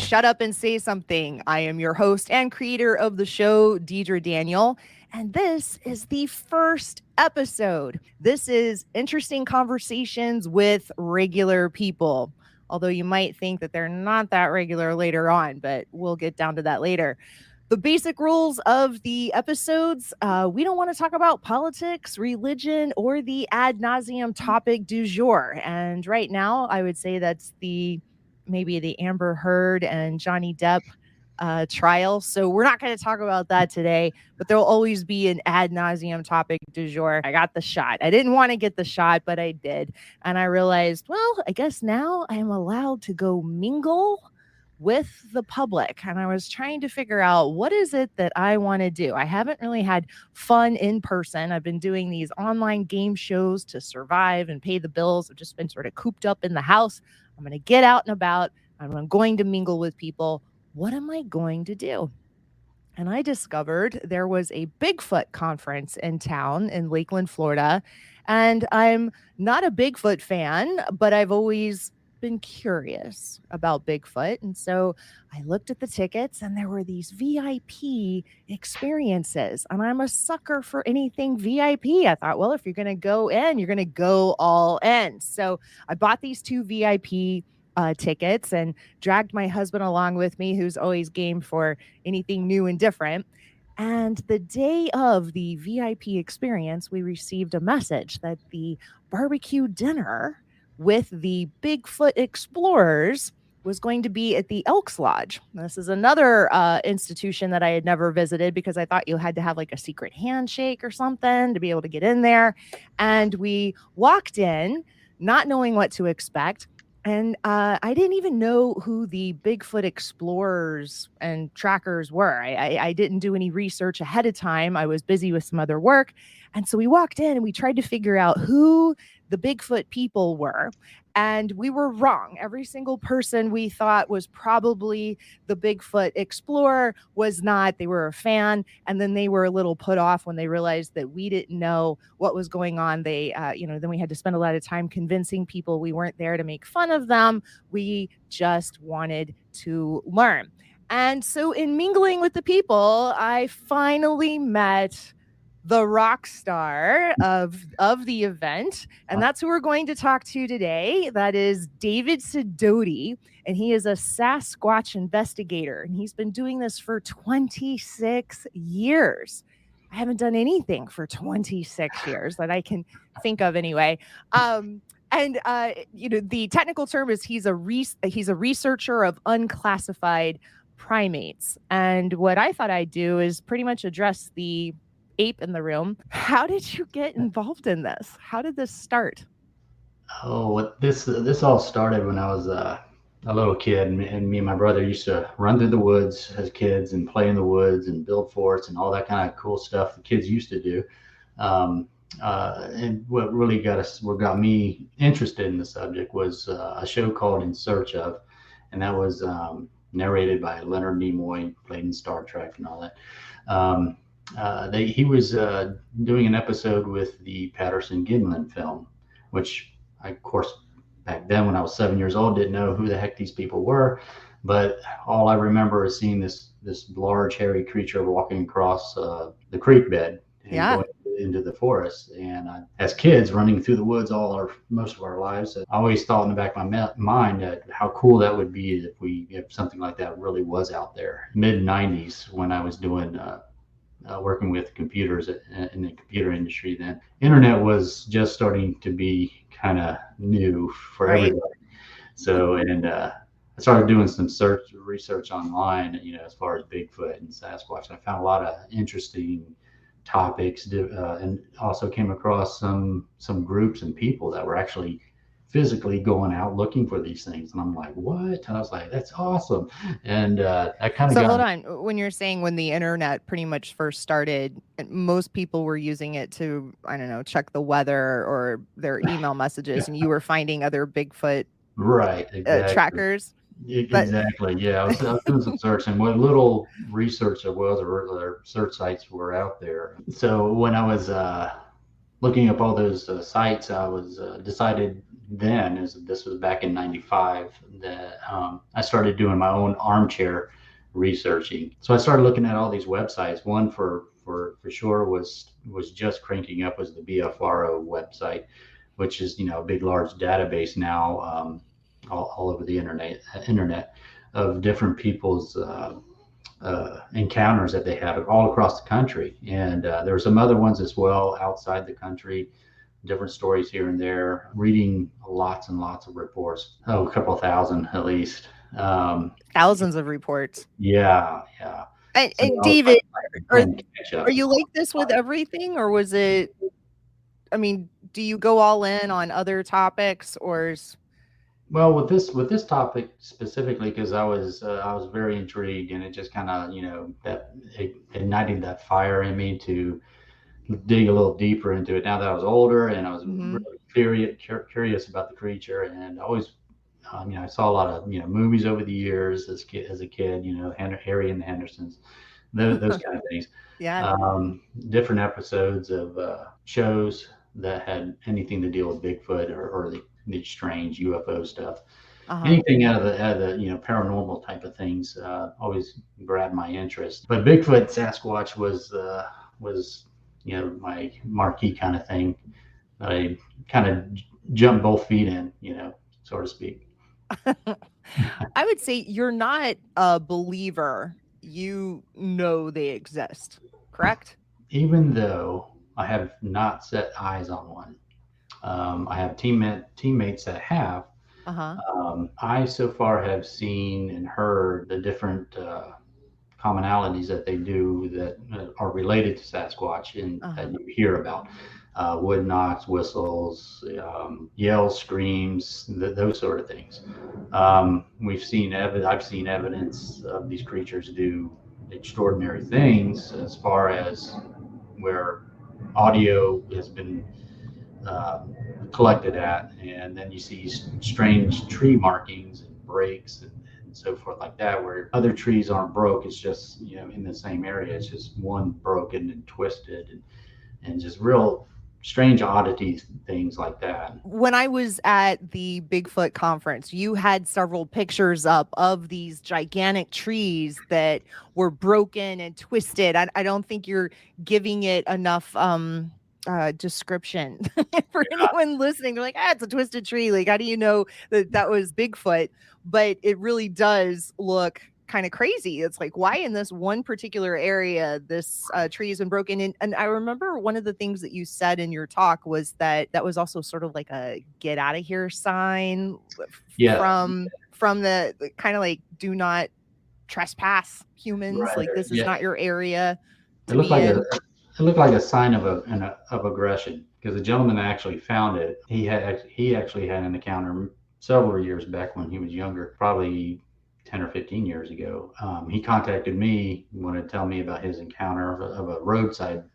shut up and say something. I am your host and creator of the show, Deedre Daniel, and this is the first episode. This is interesting conversations with regular people, although you might think that they're not that regular later on, but we'll get down to that later. The basic rules of the episodes, we don't want to talk about politics, religion, or the ad nauseum topic du jour. And right now, I would say that's maybe the Amber Heard and Johnny Depp trial. So we're not going to talk about that today, but there'll always be an ad nauseum topic du jour. I got the shot. I didn't want to get the shot, but I did. And I realized, well, I guess now I am allowed to go mingle with the public. And I was trying to figure out, what is it that I want to do? I haven't really had fun in person. I've been doing these online game shows to survive and pay the bills. I've just been sort of cooped up in the house. I'm going to get out and about. I'm going to mingle with people. What am I going to do? And I discovered there was a Bigfoot conference in town in Lakeland, Florida. And I'm not a Bigfoot fan, but I've always been curious about Bigfoot. And so I looked at the tickets and there were these VIP experiences. And I'm a sucker for anything VIP. I thought, well, if you're going to go in, you're going to go all in. So I bought these 2 VIP tickets and dragged my husband along with me, who's always game for anything new and different. And the day of the VIP experience, we received a message that the barbecue dinner with the Bigfoot explorers was going to be at the Elks Lodge. This is another institution that I had never visited because I thought you had to have like a secret handshake or something to be able to get in there. And we walked in not knowing what to expect. And I didn't even know who the Bigfoot explorers and trackers were. I didn't do any research ahead of time. I was busy with some other work. And so we walked in and we tried to figure out who the Bigfoot people were. And we were wrong. Every single person we thought was probably the Bigfoot explorer was not. They were a fan. And then they were a little put off when they realized that we didn't know what was going on. Then we had to spend a lot of time convincing people we weren't there to make fun of them. We just wanted to learn. And so in mingling with the people, I finally met the rock star of the event. And that's who we're going to talk to today. That is David Sidoti. And he is a Sasquatch investigator. And he's been doing this for 26 years. I haven't done anything for 26 years that I can think of anyway. The technical term is he's a researcher of unclassified primates. And what I thought I'd do is pretty much address the ape in the room. How did you get involved in this? How did this start? Oh, this all started when I was a little kid, and me and my brother used to run through the woods as kids and play in the woods and build forts and all that kind of cool stuff the kids used to do. And what really got me interested in the subject was a show called In Search Of, and that was narrated by Leonard Nimoy, played in Star Trek and all that. He was doing an episode with the Patterson-Gimlin film, which I, of course, back then when I was 7 years old, didn't know who the heck these people were. But all I remember is seeing this large, hairy creature walking across the creek bed and going into the forest. And as kids running through the woods most of our lives, I always thought in the back of my mind that how cool that would be if something like that really was out there. Mid-90s, when I was doing working with computers in the computer industry, then internet was just starting to be kind of new for everybody. So, I started doing some research online, as far as Bigfoot and Sasquatch. I found a lot of interesting topics, and also came across some groups and people that were actually physically going out looking for these things. And I'm like, what? And I was like, that's awesome. And I kind of hold on. When you're saying when the internet pretty much first started, most people were using it to, I don't know, check the weather or their email messages, and you were finding other Bigfoot trackers. Exactly. Yeah, I was doing some search, and what little research there was, or search sites were out there. So when I was looking up all those sites, I was decided then, as this was back in '95, that I started doing my own armchair researching. So I started looking at all these websites. One for sure was just cranking up was the BFRO website, which is a big large database now, all over the internet of different people's encounters that they have all across the country. And there were some other ones as well outside the country, different stories here and there, reading lots and lots of reports, a couple of thousand at least. Um, Thousands of reports. yeah, yeah. So And I was David, are playing catch are up. you like this with everything, or was it? I mean, do you go all in on other topics, or Well, with this topic specifically, because I was very intrigued, and it just kind of that it ignited that fire in me to dig a little deeper into it. Now that I was older and I was Mhm. really curious about the creature, and I always, I saw a lot of movies over the years as a kid, Harry and the Hendersons, those kind of things. Yeah. Different episodes of shows that had anything to deal with Bigfoot or the strange UFO stuff. Uh-huh. Anything out of the paranormal type of things always grabbed my interest. But Bigfoot, Sasquatch was my marquee kind of thing that I kind of jumped both feet in, so to speak. I would say you're not a believer. You know they exist, correct? Even though I have not set eyes on one, I have teammates that have. Uh-huh. I so far have seen and heard the different commonalities that they do that are related to Sasquatch and that Uh-huh. you hear about. Wood knocks, whistles, yells, screams, those sort of things. I've seen evidence of these creatures do extraordinary things as far as where audio has been uh, collected at, and then you see strange tree markings and breaks and so forth like that, where other trees aren't broke. It's just in the same area. It's just one broken and twisted and just real strange oddities, things like that. When I was at the Bigfoot conference, you had several pictures up of these gigantic trees that were broken and twisted. I don't think you're giving it enough description for anyone listening. They're like, it's a twisted tree. Like, how do you know that that was Bigfoot? But it really does look kind of crazy. It's like, why in this one particular area this tree has been broken in? And I remember one of the things that you said in your talk was that that was also sort of like a get out of here sign Yeah, from the kind of like, do not trespass humans. right. Like, this is Yeah, not your area it to looked be like a in. it looked like a sign of aggression, because the gentleman that actually found it, he actually had an encounter several years back when he was younger, probably 10 or 15 years ago. He contacted me, wanted to tell me about his encounter of a roadside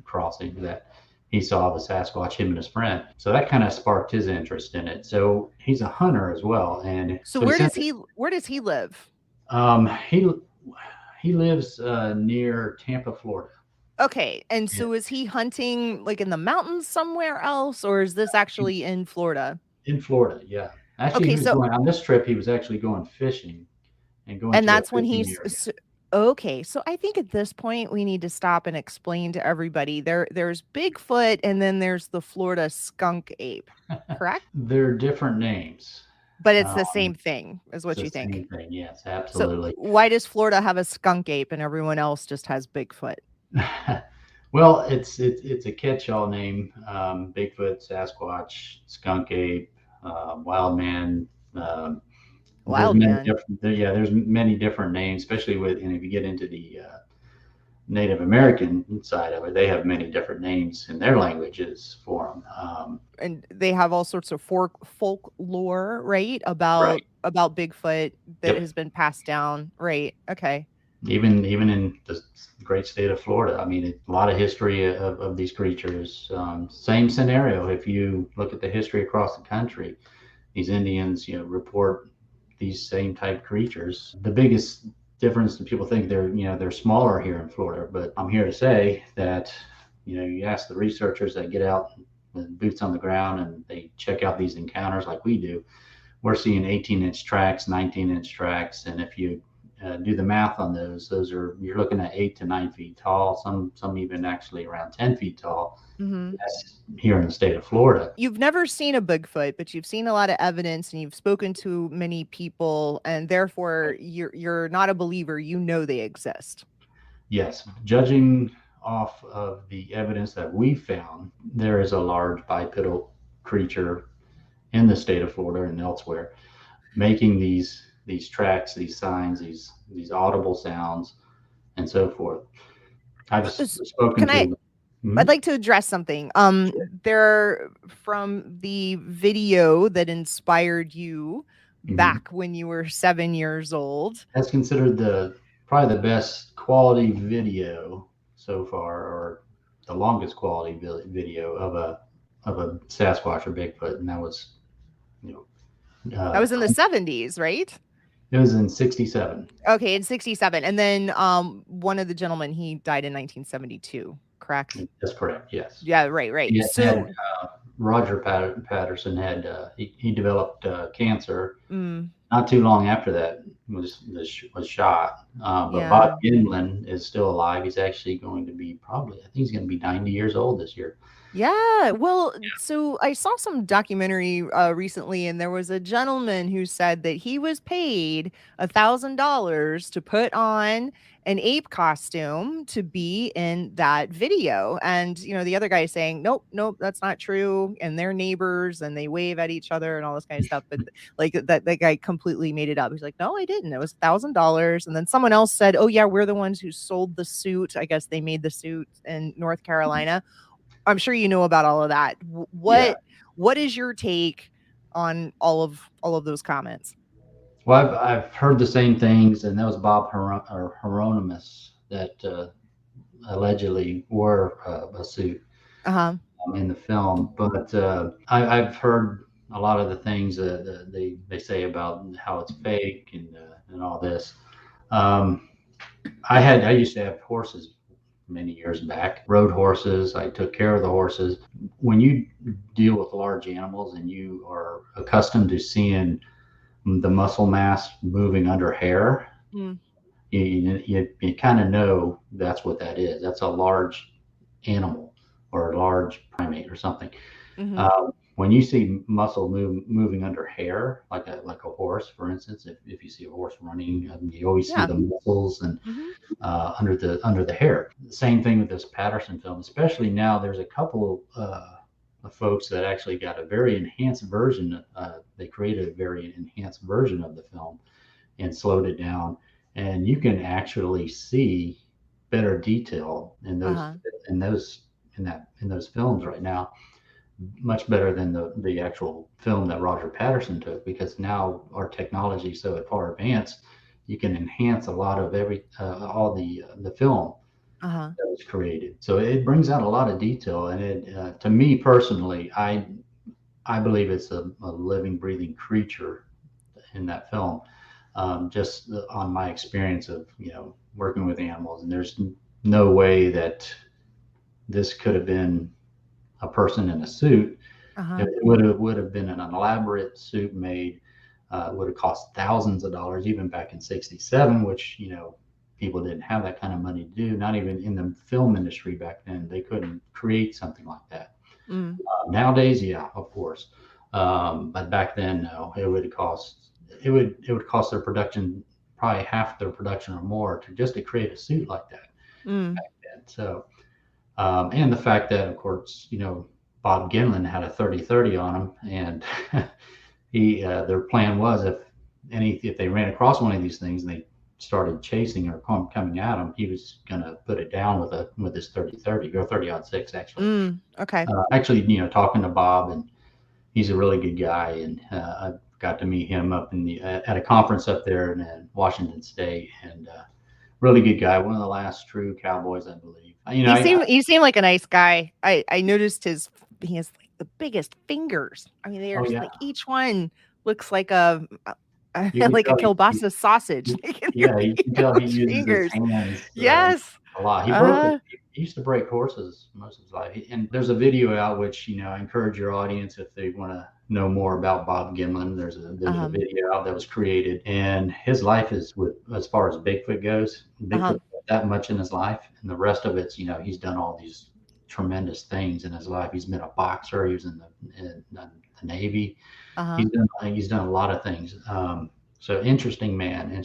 crossing that he saw of a Sasquatch, him and his friend. So that kind of sparked his interest in it. So he's a hunter as well, and So so he sent. where does he live? He lives near Tampa, Florida. Okay. And so is he hunting like in the mountains somewhere else, or is this actually in Florida? In Florida, yeah. Actually, he Okay, was so going on this trip. He was actually going fishing and going and to a that's when fishing he's area. okay, so I think at this point we need to stop and explain to everybody there's Bigfoot and then there's the Florida skunk ape, correct? They're different names. But it's the Um, same thing, is it's what the you think. same thing. Yes, So absolutely. why does Florida have a skunk ape and everyone else just has Bigfoot? Well, it's a catch-all name. Bigfoot, Sasquatch, skunk ape, wild man. Um, there's Wild many man. different. Yeah, there's many different names, especially and if you get into the Native American side of it, they have many different names in their languages for them. And they have all sorts of folklore, right? Right. About Bigfoot that Yep. has been passed down, right? Okay. Even in the great state of Florida, I mean, a lot of history of these creatures. Same scenario. If you look at the history across the country, these Indians, report these same type creatures. The biggest difference that people think they're smaller here in Florida, but I'm here to say that you ask the researchers that get out with boots on the ground and they check out these encounters like we do. We're seeing 18-inch tracks, 19-inch tracks, and if you do the math on those are you're looking at 8 to 9 feet tall. Some even actually around 10 feet tall. Mm-hmm. That's here in the state of Florida. You've never seen a Bigfoot, but you've seen a lot of evidence and you've spoken to many people, and therefore you're not a believer. You know they exist. Yes, judging off of the evidence that we found, there is a large bipedal creature in the state of Florida and elsewhere, making these tracks, these signs, these audible sounds, and so forth. I've spoken to. I'd like to address something. There, from the video that inspired you back when you were 7 years old. That's considered probably the best quality video so far, or the longest quality video of a Sasquatch or Bigfoot, and that was, that was in the 70s, right? It was in 67. Okay, in 67, and then one of the gentlemen, he died in 1972. Correct? That's correct. Yes. Yeah. Right. Yeah, so Roger Patterson had he developed cancer. Not too long after that was shot. But Bob Gimlin is still alive. He's actually going to be I think he's going to be 90 years old this year. Yeah. Well, so I saw some documentary recently, and there was a gentleman who said that he was paid $1,000 to put on an ape costume to be in that video. And, the other guy is saying, nope, that's not true. And they're neighbors and they wave at each other and all this kind of stuff. But like that guy completely made it up. He's like, no, I didn't. It was $1,000. And then someone else said, oh yeah, we're the ones who sold the suit. I guess they made the suit in North Carolina. I'm sure you know about all of that. What is your take on all of those comments? Well, I've heard the same things, and that was Bob Hieronymus that allegedly wore a suit in the film. But I've heard a lot of the things that they say about how it's fake and all this. I used to have horses many years back, rode horses. I took care of the horses. When you deal with large animals and you are accustomed to seeing the muscle mass moving under hair, you kind of know that's what that is. That's a large animal or a large primate or something. When you see muscle moving under hair, like a horse, for instance, if you see a horse running, you always see the muscles and under the hair. Same thing with this Patterson film, especially now. There's a couple of folks that actually got a very enhanced version. They created a very enhanced version of the film and slowed it down, and you can actually see better detail in those films right now. Much better than the actual film that Roger Patterson took, because now our technology is so far advanced, you can enhance a lot of all the film that was created. So it brings out a lot of detail, and it to me personally, I believe it's a living, breathing creature in that film. Just on my experience of working with animals, and there's no way that this could have been a person in a suit. It would have been an elaborate suit made. It would have cost thousands of dollars, even back in 67, which people didn't have that kind of money to do. Not even in the film industry back then, they couldn't create something like that. Nowadays, yeah, of course, but back then, no. It would cost their production probably half their production or more to create a suit like that back then. So. And the fact that, of course, Bob Gimlin had a 30-30 on him, and their plan was if they ran across one of these things and they started chasing or coming at him, he was going to put it down with his 30-30 or 30-06 actually. Okay. Actually, talking to Bob, and he's a really good guy, and I got to meet him up at a conference up there in Washington State, and really good guy. One of the last true cowboys, I believe. He seemed like a nice guy. I noticed he has like the biggest fingers. I mean, they are like each one looks like a kielbasa sausage. You can tell he uses his hands. Yes. A lot. He used to break horses most of his life. And there's a video out which, I encourage your audience if they want to know more about Bob Gimlin. There's a video out that was created, and his life is with as far as Bigfoot goes. Bigfoot that much in his life, and the rest of it's he's done all these tremendous things in his life. He's been a boxer. He was in the Navy. He's done a lot of things. So interesting man.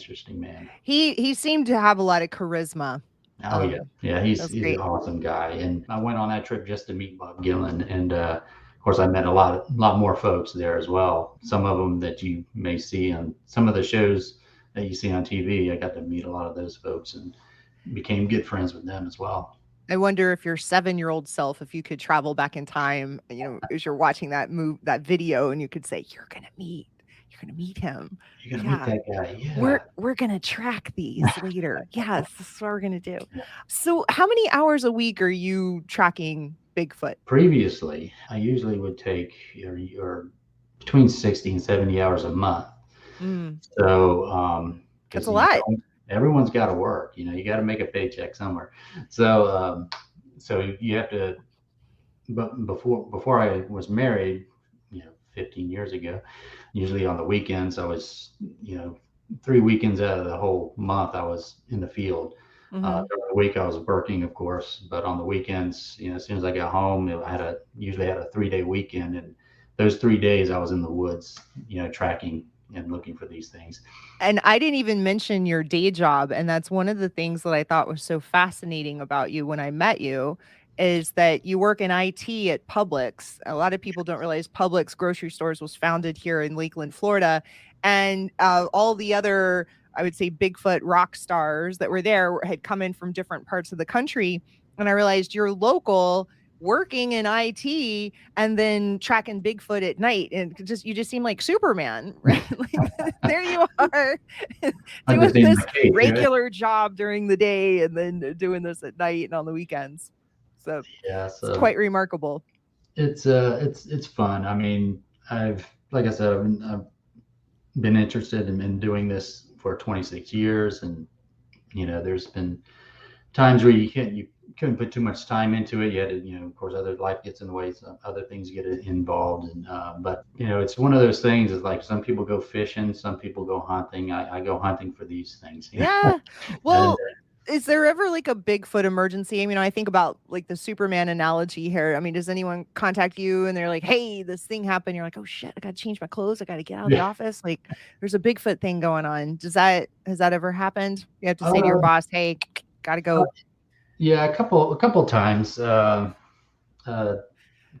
He seemed to have a lot of charisma. Oh yeah. He's an awesome guy. And I went on that trip just to meet Bob Gillen, and of course I met a lot more folks there as well. Some of them that you may see on some of the shows that you see on TV. I got to meet a lot of those folks and became good friends with them as well. I wonder if your 7-year-old self, if you could travel back in time, as you're watching that video, and you could say, you're gonna meet him. You're gonna meet that guy. Yeah. We're gonna track these later. Yes, this is what we're gonna do. So how many hours a week are you tracking Bigfoot? Previously, I usually would take or between 60 and 70 hours a month. So that's a lot. Everyone's got to work. You got to make a paycheck somewhere. So you have to. But before I was married, 15 years ago, usually on the weekends I was, 3 weekends out of the whole month I was in the field. During the week I was working, of course, but on the weekends, as soon as I got home, I usually had a 3-day weekend, and those 3 days I was in the woods, tracking and looking for these things. And I didn't even mention your day job. And that's one of the things that I thought was so fascinating about you when I met you, is that you work in IT at Publix. A lot of people don't realize Publix Grocery Stores was founded here in Lakeland, Florida. And all the other, I would say, Bigfoot rock stars that were there had come in from different parts of the country. And I realized you're local, working in IT, and then tracking Bigfoot at night, and you just seem like Superman, right? Like, there you are doing this regular job during the day, and then doing this at night and on the weekends. So it's quite remarkable. It's fun. I mean, like I said, I've been interested in doing this for 26 years, and there's been times where you couldn't put too much time into it. You had to, of course, other life gets in the way, so other things get involved. And but it's one of those things. Is like some people go fishing, some people go hunting. I go hunting for these things. Yeah. Well, is there ever like a Bigfoot emergency? I mean, I think about like the Superman analogy here. I mean, does anyone contact you and they're like, "Hey, this thing happened." You're like, "Oh shit, I got to change my clothes. I got to get out of the office." Like, there's a Bigfoot thing going on. Has that ever happened? You have to say to your boss, "Hey, got to go." Yeah, a couple times. Of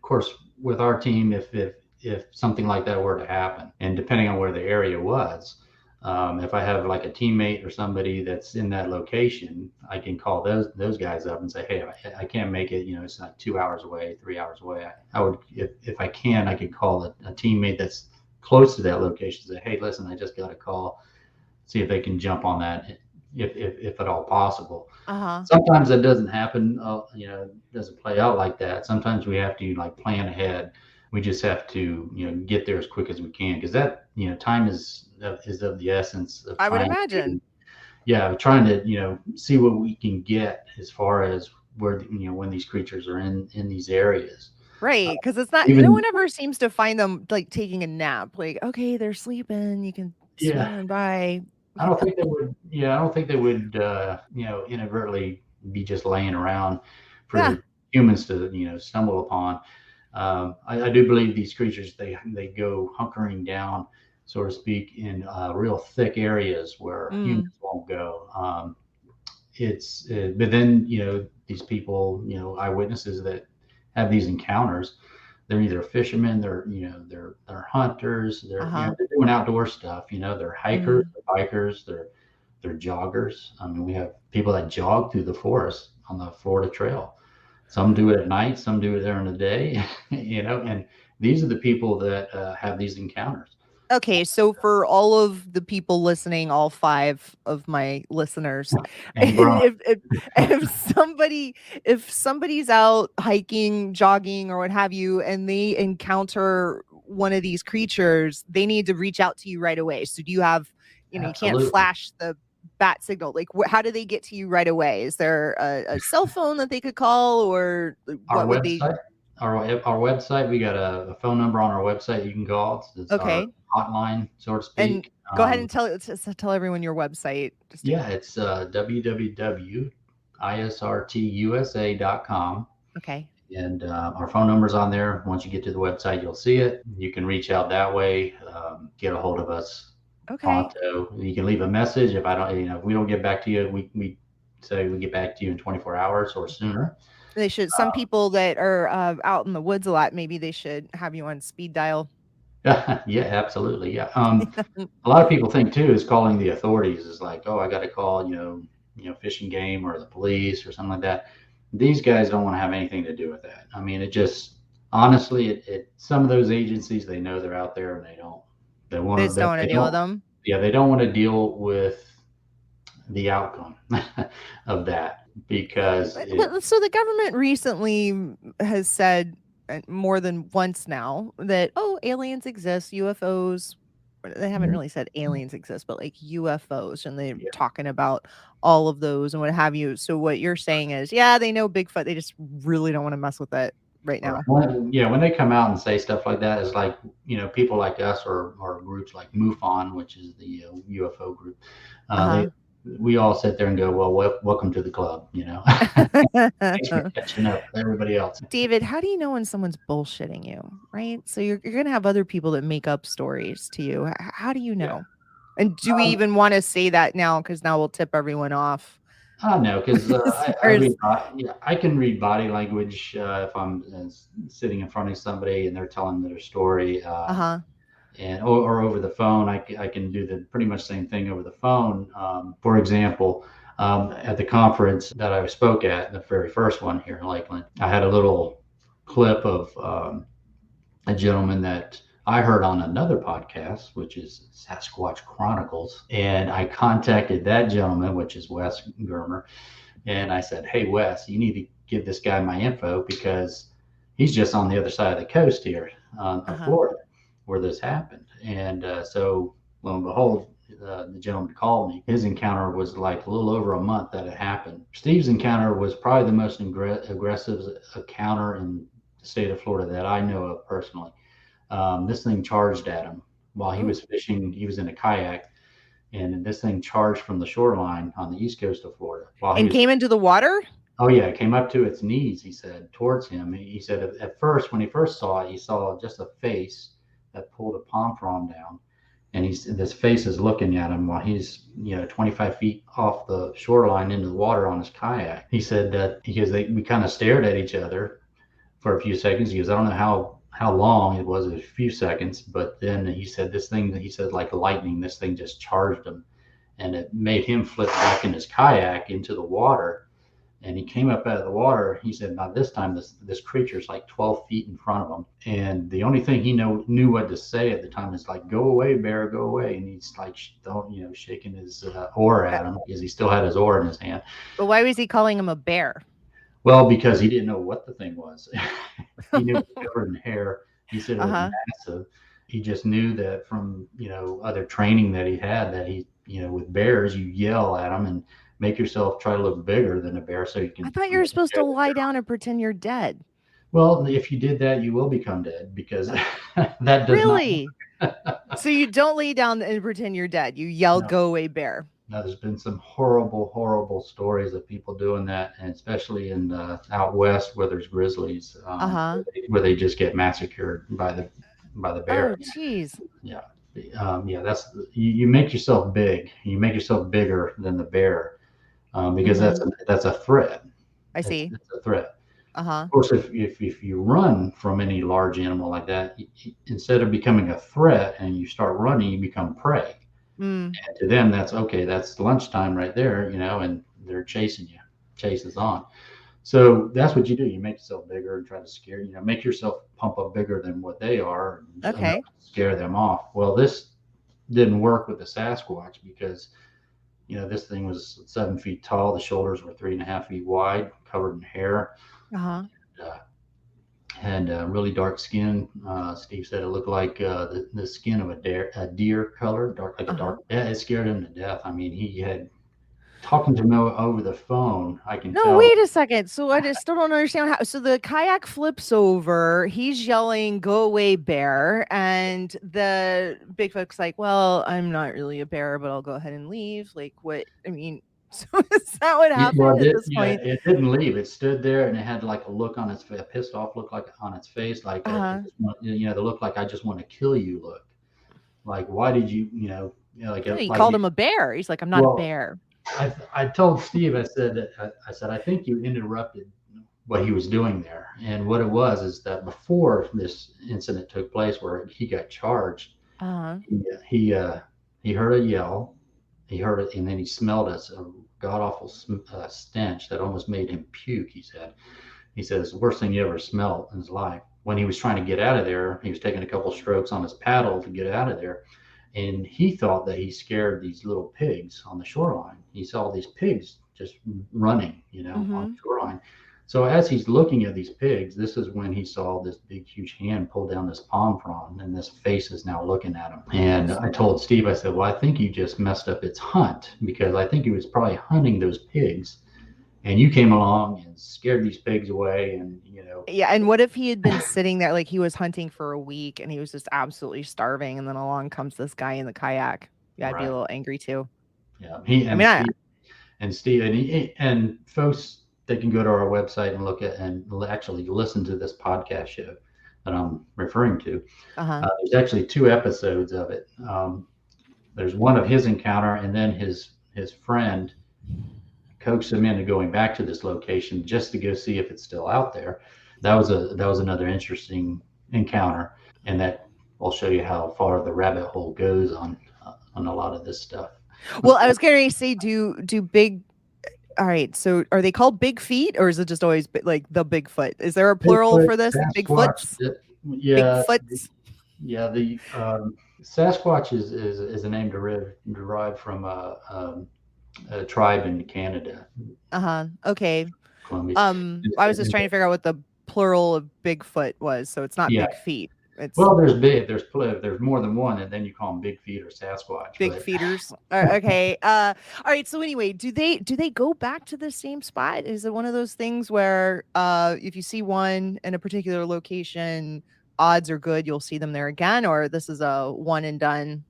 course, with our team, if something like that were to happen, and depending on where the area was, if I have like a teammate or somebody that's in that location, I can call those guys up and say, "Hey, I can't make it. It's like 2 hours away, 3 hours away." I would, if I can, I could call a teammate that's close to that location. Say, "Hey, listen, I just got a call. See if they can jump on that." If at all possible. Sometimes that doesn't happen. Doesn't play out like that. Sometimes we have to like plan ahead. We just have to get there as quick as we can, because that time is of the essence. I would imagine. Trying to see what we can get as far as where when these creatures are in these areas. Right, because it's not. No one ever seems to find them like taking a nap. Like, okay, they're sleeping. You can swing by. I don't think they would. I don't think they would. Inadvertently be just laying around for humans to stumble upon. I do believe these creatures they go hunkering down, so to speak, in real thick areas where humans won't go. But then these people, eyewitnesses that have these encounters. They're either fishermen, they're hunters, they're doing outdoor stuff. They're hikers, they're bikers, they're joggers. I mean, we have people that jog through the forest on the Florida Trail. Some do it at night, some do it during the day. And these are the people that have these encounters. Okay, so for all of the people listening, all 5 of my listeners, if somebody's out hiking, jogging, or what have you, and they encounter one of these creatures, they need to reach out to you right away. So do you have, you can't flash the bat signal? Like, how do they get to you right away? Is there a cell phone that they could call, or Our what would they? website, our website, we got a phone number on our website you can call. It's our Okay, hotline, so to and speak. go ahead and tell everyone your website. Yeah, it's www.isrtusa.com. Okay. And our phone number's on there. Once you get to the website, you'll see it. You can reach out that way, get a hold of us Okay. pronto. You can leave a message. If I don't, if we don't get back to you, we say we get back to you in 24 hours or sooner. They should. Some people that are out in the woods a lot, maybe they should have you on speed dial. Yeah, absolutely. Yeah. A lot of people think too is calling the authorities is like, oh, I got to call, Fish and Game or the police or something like that. These guys don't want to have anything to do with that. I mean, it just honestly, some of those agencies, they know they're out there and they They want just to, don't want to they deal with don't, them. yeah, they don't want to deal with the outcome of that because So the government recently has said more than once now that, oh, aliens exist, UFOs. They haven't really said aliens exist, but like UFOs, and they're yeah, talking about all of those and what have you. So what you're saying is, yeah, they know Bigfoot, they just really don't want to mess with it right now. when they come out and say stuff like that, it's like, people like us or groups like MUFON, which is the UFO group. Uh-huh. We all sit there and go, well, welcome to the club. Thanks for catching up with everybody else. David, how do you know when someone's bullshitting you, right? So you're going to have other people that make up stories to you. How do you Yeah. know? And do we even want to say that now? Because now we'll tip everyone off. No, because Or I can read body language if I'm sitting in front of somebody and they're telling their story, uh-huh. and or over the phone. I can do the pretty much same thing over the phone. For example, at the conference that I spoke at, the very first one here in Lakeland, I had a little clip of a gentleman that I heard on another podcast, which is Sasquatch Chronicles. And I contacted that gentleman, which is Wes Germer. And I said, hey, Wes, you need to give this guy my info because he's just on the other side of the coast here of Florida where this happened. And so lo and behold, the gentleman called me. His encounter was like a little over a month that it happened. Steve's encounter was probably the most aggressive encounter in the state of Florida that I know of personally. This thing charged at him while he was fishing. He was in a kayak, and this thing charged from the shoreline on the east coast of Florida. And came into the water? Oh, yeah, it came up to its knees, he said, towards him. He said at first, when he first saw it, he saw just a face that pulled a palm frond down. And this face is looking at him while he's 25 feet off the shoreline into the water on his kayak. He said that we kind of stared at each other for a few seconds. He goes, I don't know how long it was, a few seconds, but then he said like lightning, this thing just charged him, and it made him flip back in his kayak into the water. And he came up out of the water. He said, now this time this creature's like 12 feet in front of him. And the only thing he knew what to say at the time is like, go away, bear, go away. And he's like, shaking his oar at him because he still had his oar in his hand. But why was he calling him a bear? Well, because he didn't know what the thing was. He knew it was covered in hair. He said it was massive. He just knew that from, other training that he had, that he, with bears, you yell at them and make yourself try to look bigger than a bear so you can. I thought you were supposed to lie down and pretend you're dead. Well, if you did that, you will become dead because that does really? So you don't lay down and pretend you're dead. You yell, go away, bear. Now, there's been some horrible, horrible stories of people doing that, and especially in out west where there's grizzlies, where they just get massacred by the bear. Oh, jeez. Yeah, that's you make yourself big. You make yourself bigger than the bear because that's a threat. I see. It's a threat. Of course, if you run from any large animal like that, instead of becoming a threat and you start running, you become prey. And to them, that's okay. That's lunchtime right there, and they're chasing you. Chase is on. So that's what you do. You make yourself bigger and try to scare, make yourself pump up bigger than what they are. Okay. Scare them off. Well, this didn't work with the Sasquatch because, this thing was 7 feet tall. The shoulders were 3.5 feet wide, covered in hair. had really dark skin. Steve said it looked like the skin of a deer color, dark like a Uh-huh. dark. Yeah, it scared him to death. I mean, he had talking to him over the phone. I can No, tell. wait a second. So I just still don't understand how. So the kayak flips over. He's yelling, "Go away, bear!" And the Bigfoot's like, "Well, I'm not really a bear, but I'll go ahead and leave." Like, what? I mean, so is that what Well, happened at this yeah, point? it didn't leave. It stood there and it had like a look on its face, a pissed off look like on its face, like I Uh-huh. just want, the look like I just want to kill you look. Like, why did you, Yeah, he called him a bear. He's like, "I'm not a well, bear." I told Steve, I said, I think you interrupted what he was doing there. And what it was is that before this incident took place where he got charged, Uh-huh. he, he, uh, he heard a yell, he heard it, and then he smelled a god awful stench that almost made him puke. He said it's the worst thing he ever smelled in his life. When he was trying to get out of there, he was taking a couple strokes on his paddle to get out of there, and he thought that he scared these little pigs on the shoreline. He saw these pigs just running, on Mm-hmm. the shoreline. So as he's looking at these pigs, this is when he saw this big, huge hand pull down this palm frond, and this face is now looking at him. And I told Steve, I said, well, I think you just messed up its hunt, because I think he was probably hunting those pigs, and you came along and scared these pigs away, and Yeah, and what if he had been sitting there like he was hunting for a week and he was just absolutely starving, and then along comes this guy in the kayak? Yeah, I'd be a right, little angry too. yeah, he I and mean, I Steve and folks, they can go to our website and look at and actually listen to this podcast show that I'm referring to. uh-huh. There's actually two episodes of it. There's one of his encounter, and then his friend coaxed him into going back to this location just to go see if it's still out there. That was another interesting encounter, and that will show you how far the rabbit hole goes on a lot of this stuff. Well, I was going to say, do big. All right, so are they called big feet, or is it just always like the Bigfoot? Is there a plural Bigfoot, for this? Sasquatch, Bigfoots, yeah, Bigfoots. yeah. The Sasquatch is a name derived from a tribe in Canada, Uh-huh. Okay. Columbia. I was just trying to figure out what the plural of Bigfoot was, so it's not Yeah. big feet. It's Well, there's more than one, and then you call them Big Feet or Sasquatch. big But feeders. Okay. All right. So anyway, do they go back to the same spot? Is it one of those things where if you see one in a particular location, odds are good you'll see them there again, or this is a one and done?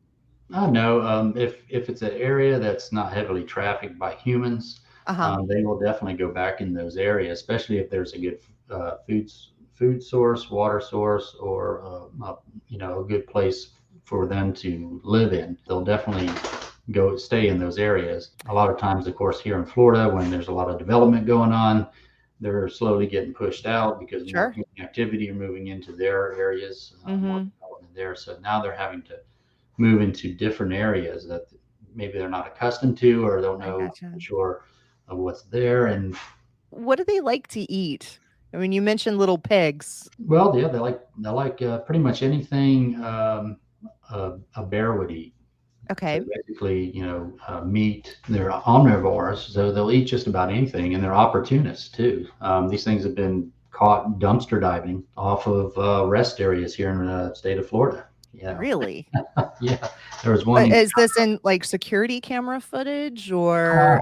I don't know, if it's an area that's not heavily trafficked by humans, Uh-huh. they will definitely go back in those areas, especially if there's a good food source, water source, or a good place for them to live in. They'll definitely go stay in those areas. A lot of times, of course, here in Florida, when there's a lot of development going on, they're slowly getting pushed out because more Sure. human activity are moving into their areas, more Mm-hmm. development there. So now they're having to move into different areas that maybe they're not accustomed to or don't I know gotcha. for sure of what's there. And What do they like to eat? I mean, you mentioned little pigs. well, yeah, they like pretty much anything a bear would eat. So Okay. basically, meat. They're omnivores, so they'll eat just about anything, and they're opportunists too. These things have been caught dumpster diving off of rest areas here in the state of Florida. Really? Yeah, there was one. Is this in like security camera footage or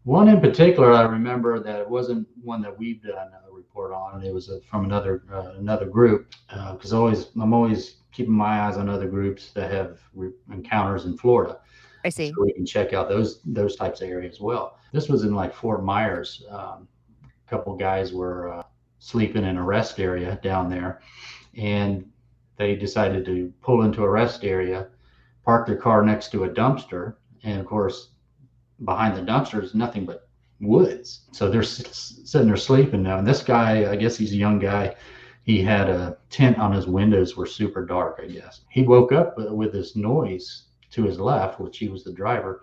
One in particular, I remember that it wasn't one that we've done a report on. It was from another group. Because I'm always keeping my eyes on other groups that have encounters in Florida, I so see. we can check out those types of areas as well. This was in like Fort Myers. A couple guys were sleeping in a rest area down there, and they decided to pull into a rest area, park their car next to a dumpster, and of course behind the dumpster is nothing but woods. So they're sitting there sleeping now. And this guy, I guess he's a young guy. He had a tent on his windows were super dark, I guess. He woke up with this noise to his left, which he was the driver.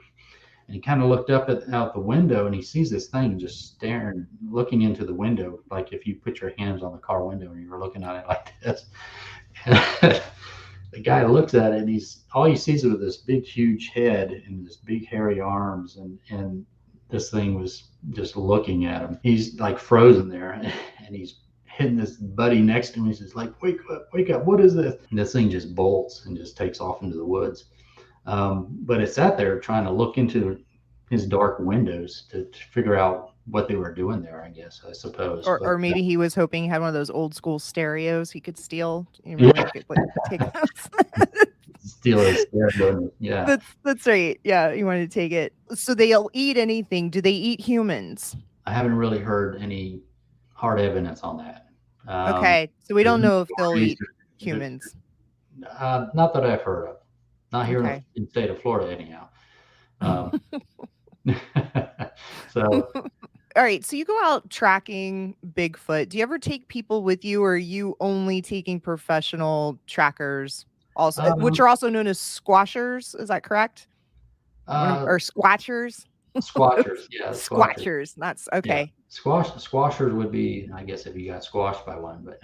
And he kind of looked up out the window and he sees this thing just staring, looking into the window, like if you put your hands on the car window and you were looking at it like this. The guy looks at it and all he sees is this big huge head and this big hairy arms, and this thing was just looking at him. He's like frozen there and hitting this buddy next to me. He's just like, wake up, what is this? And this thing just bolts and just takes off into the woods. But it sat there trying to look into his dark windows to figure out what they were doing there, I suppose. Or But maybe he was hoping he had one of those old school stereos he could steal. You remember yeah, you could like take those? steal his stereo. Yeah. That's right. Yeah, you wanted to take it. So they'll eat anything. Do they eat humans? I haven't really heard any hard evidence on that. Okay, so we There's don't no know if they'll stories, eat humans. not that I've heard of. Not here Okay. in the state of Florida, anyhow. Um, so All right, so you go out tracking Bigfoot. Do you ever take people with you, or are you only taking professional trackers, also, which um, are also known as squashers? Is that correct? uh, Or squatchers? squashers, yeah, squashers, Squatchers. That's yeah. okay. Squashers would be, I guess, if you got squashed by one, but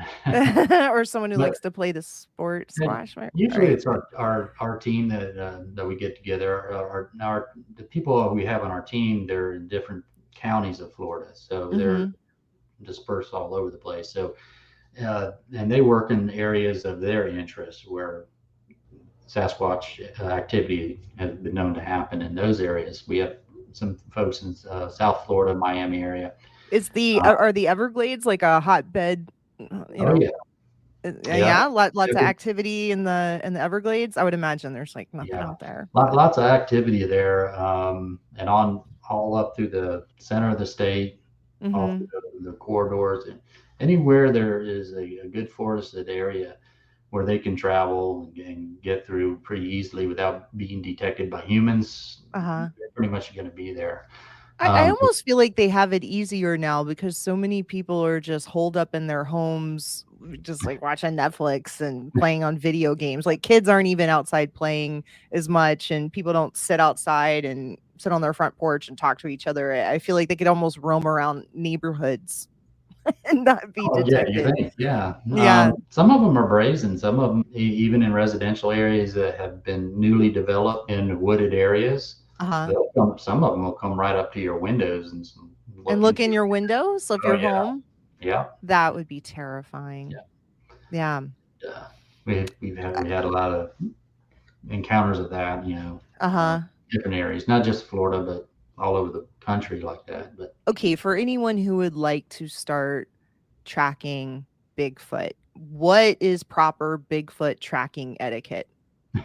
Or someone who but likes to play the sport and squash. Right? usually Right. it's our team that we get together. The people we have on our team, they're in different counties of Florida, so they're Mm-hmm. dispersed all over the place. So and they work in areas of their interest where Sasquatch activity has been known to happen in those areas. We have some folks in South Florida, Miami area. Is the Uh, are the Everglades like a hotbed? You oh know, yeah, yeah, yeah, lots of every, activity in the Everglades. I would imagine there's like nothing yeah, out there. But lots of activity there, and on all up through the center of the state, all mm-hmm. through the corridors, and anywhere there is a good forested area where they can travel and get through pretty easily without being detected by humans. Uh-huh. They're pretty much going to be there. I Um, almost feel like they have it easier now because so many people are just holed up in their homes, just like watching Netflix and playing on video games. Like kids aren't even outside playing as much, and people don't sit outside and sit on their front porch and talk to each other. I feel like they could almost roam around neighborhoods and not be oh yeah, you detected. think? Yeah. Yeah. Some of them are brazen. Some of them, even in residential areas that have been newly developed in wooded areas, Uh-huh. some of them will come right up to your windows and And look look into in your. your windows of Oh your yeah, home. yeah, That would be terrifying. yeah. Yeah. Uh, we had a lot of encounters of that, Uh-huh. different areas, not just Florida, but all over the country like that. But Okay, for anyone who would like to start tracking Bigfoot, what is proper Bigfoot tracking etiquette?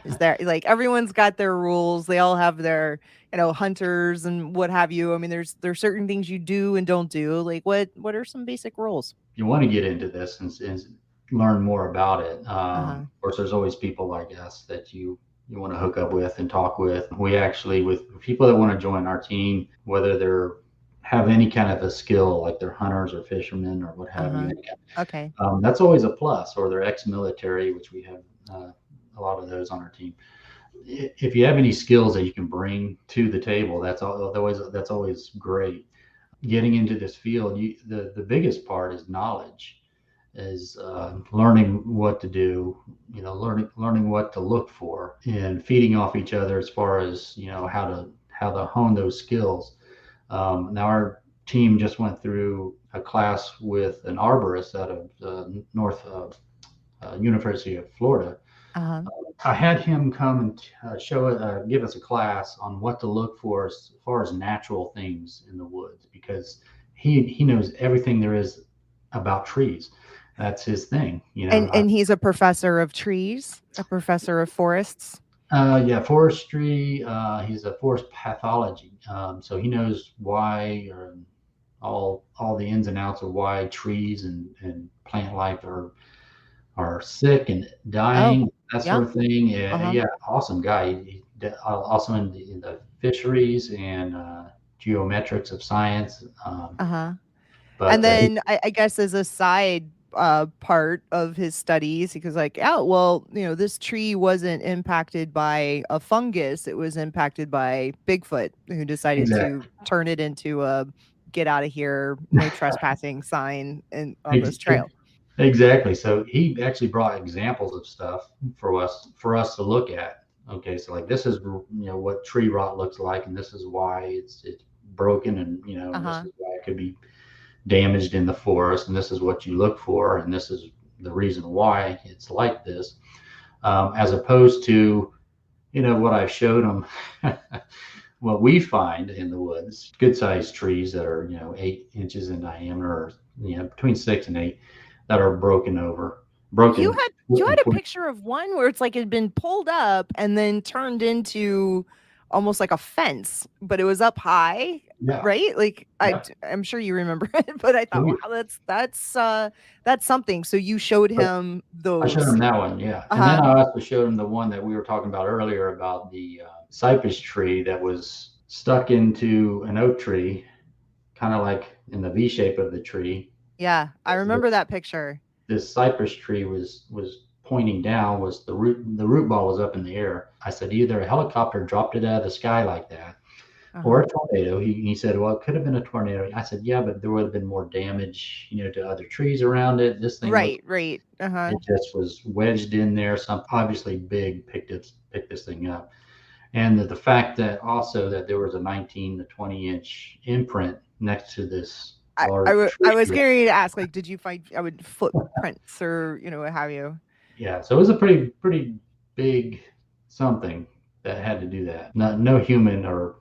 Is there like everyone's got their rules, they all have their, hunters and what have you. I mean, there's certain things you do and don't do. Like what are some basic rules? if you want to get into this and learn more about it, Uh-huh. of course, there's always people like us that you want to hook up with and talk with. We actually, with people that want to join our team, whether they're have any kind of a skill, like they're hunters or fishermen or what have you, Uh-huh. Okay. that's always a plus. Or they're ex-military, which we have a lot of those on our team. If you have any skills that you can bring to the table, that's always great. Getting into this field, the biggest part is knowledge, is learning what to do, learning what to look for, and feeding off each other as far as how to hone those skills. Now our team just went through a class with an arborist out of North University of Florida. Uh-huh. I had him come and give us a class on what to look for as far as natural things in the woods, because he knows everything there is about trees. That's his thing, And he's a professor of trees, a professor of forests. Yeah, forestry. He's a forest pathology, so he knows why, or all the ins and outs of why trees and plant life are sick and Oh, dying, that yeah. sort of thing. Yeah, Uh-huh. yeah, awesome guy. Also in the fisheries and geometrics of science. Uh-huh. And But then I guess as a side part of his studies, because like, oh, well, this tree wasn't impacted by a fungus, it was impacted by Bigfoot, who decided to exactly, turn it into a get out of here, no trespassing sign on this trail. exactly. So he actually brought examples of stuff for us to look at. Okay, so like this is what tree rot looks like, and this is why it's broken, and this Uh-huh. is why it could be damaged in the forest, and this is what you look for, and this is the reason why it's like this, as opposed to, what I showed them. What we find in the woods, good sized trees that are, 8 inches in diameter, or, between 6 and 8, that are You broken. had a picture of one where it's like it had been pulled up and then turned into almost like a fence, but it was up high, Yeah. right? Like Yeah. I'm sure you remember it, but I thought, wow, that's something. So you showed him I showed those. him that one, yeah. And then I also showed him the one that we were talking about earlier about the cypress tree that was stuck into an oak tree, kind of like in the V shape of the tree. Yeah, I remember that picture. This cypress tree was pointing down, was the root ball was up in the air. I said either a helicopter dropped it out of the sky like that, or a tornado. He said, well, it could have been a tornado. I said, yeah, but there would have been more damage, to other trees around it. This thing Right. it just was wedged in there. Some obviously big picked this thing up. And the fact that also that there was a 19 to 20-inch imprint next to this large tree. I was getting to ask, like, did you find footprints or, what have you? Yeah, so it was a pretty big something that had to do that. No human, or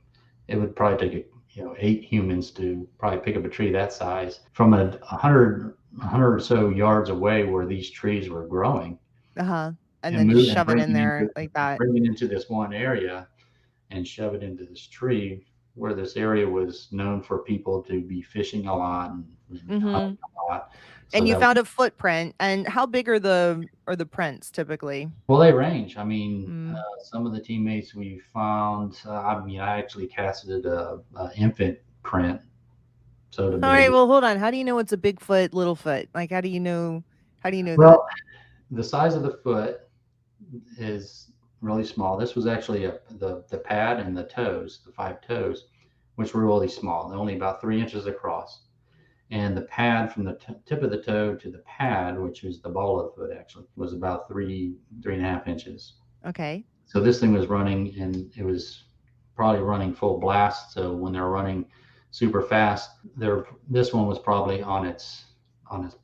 it would probably take 8 humans to probably pick up a tree that size from 100 or so yards away where these trees were growing. And then just shove it in there like that. Bring it into this one area and shove it into this tree, where this area was known for people to be fishing a lot and hunting a lot. So and you found a footprint. And how big are the prints typically? Well, they range. I mean, some of the teammates we found. I actually casted a infant print. So all right. Well, hold on. How do you know it's a Bigfoot, Littlefoot? Like, how do you know? Well, the size of the foot is really small. This was actually the pad and the toes, the 5 toes, which were really small. They're only about 3 inches across. And the pad from the tip of the toe to the pad, which is the ball of the foot, actually was about 3.5 inches. Okay. So this thing was running, and it was probably running full blast. So when they're running super fast, this one was probably on its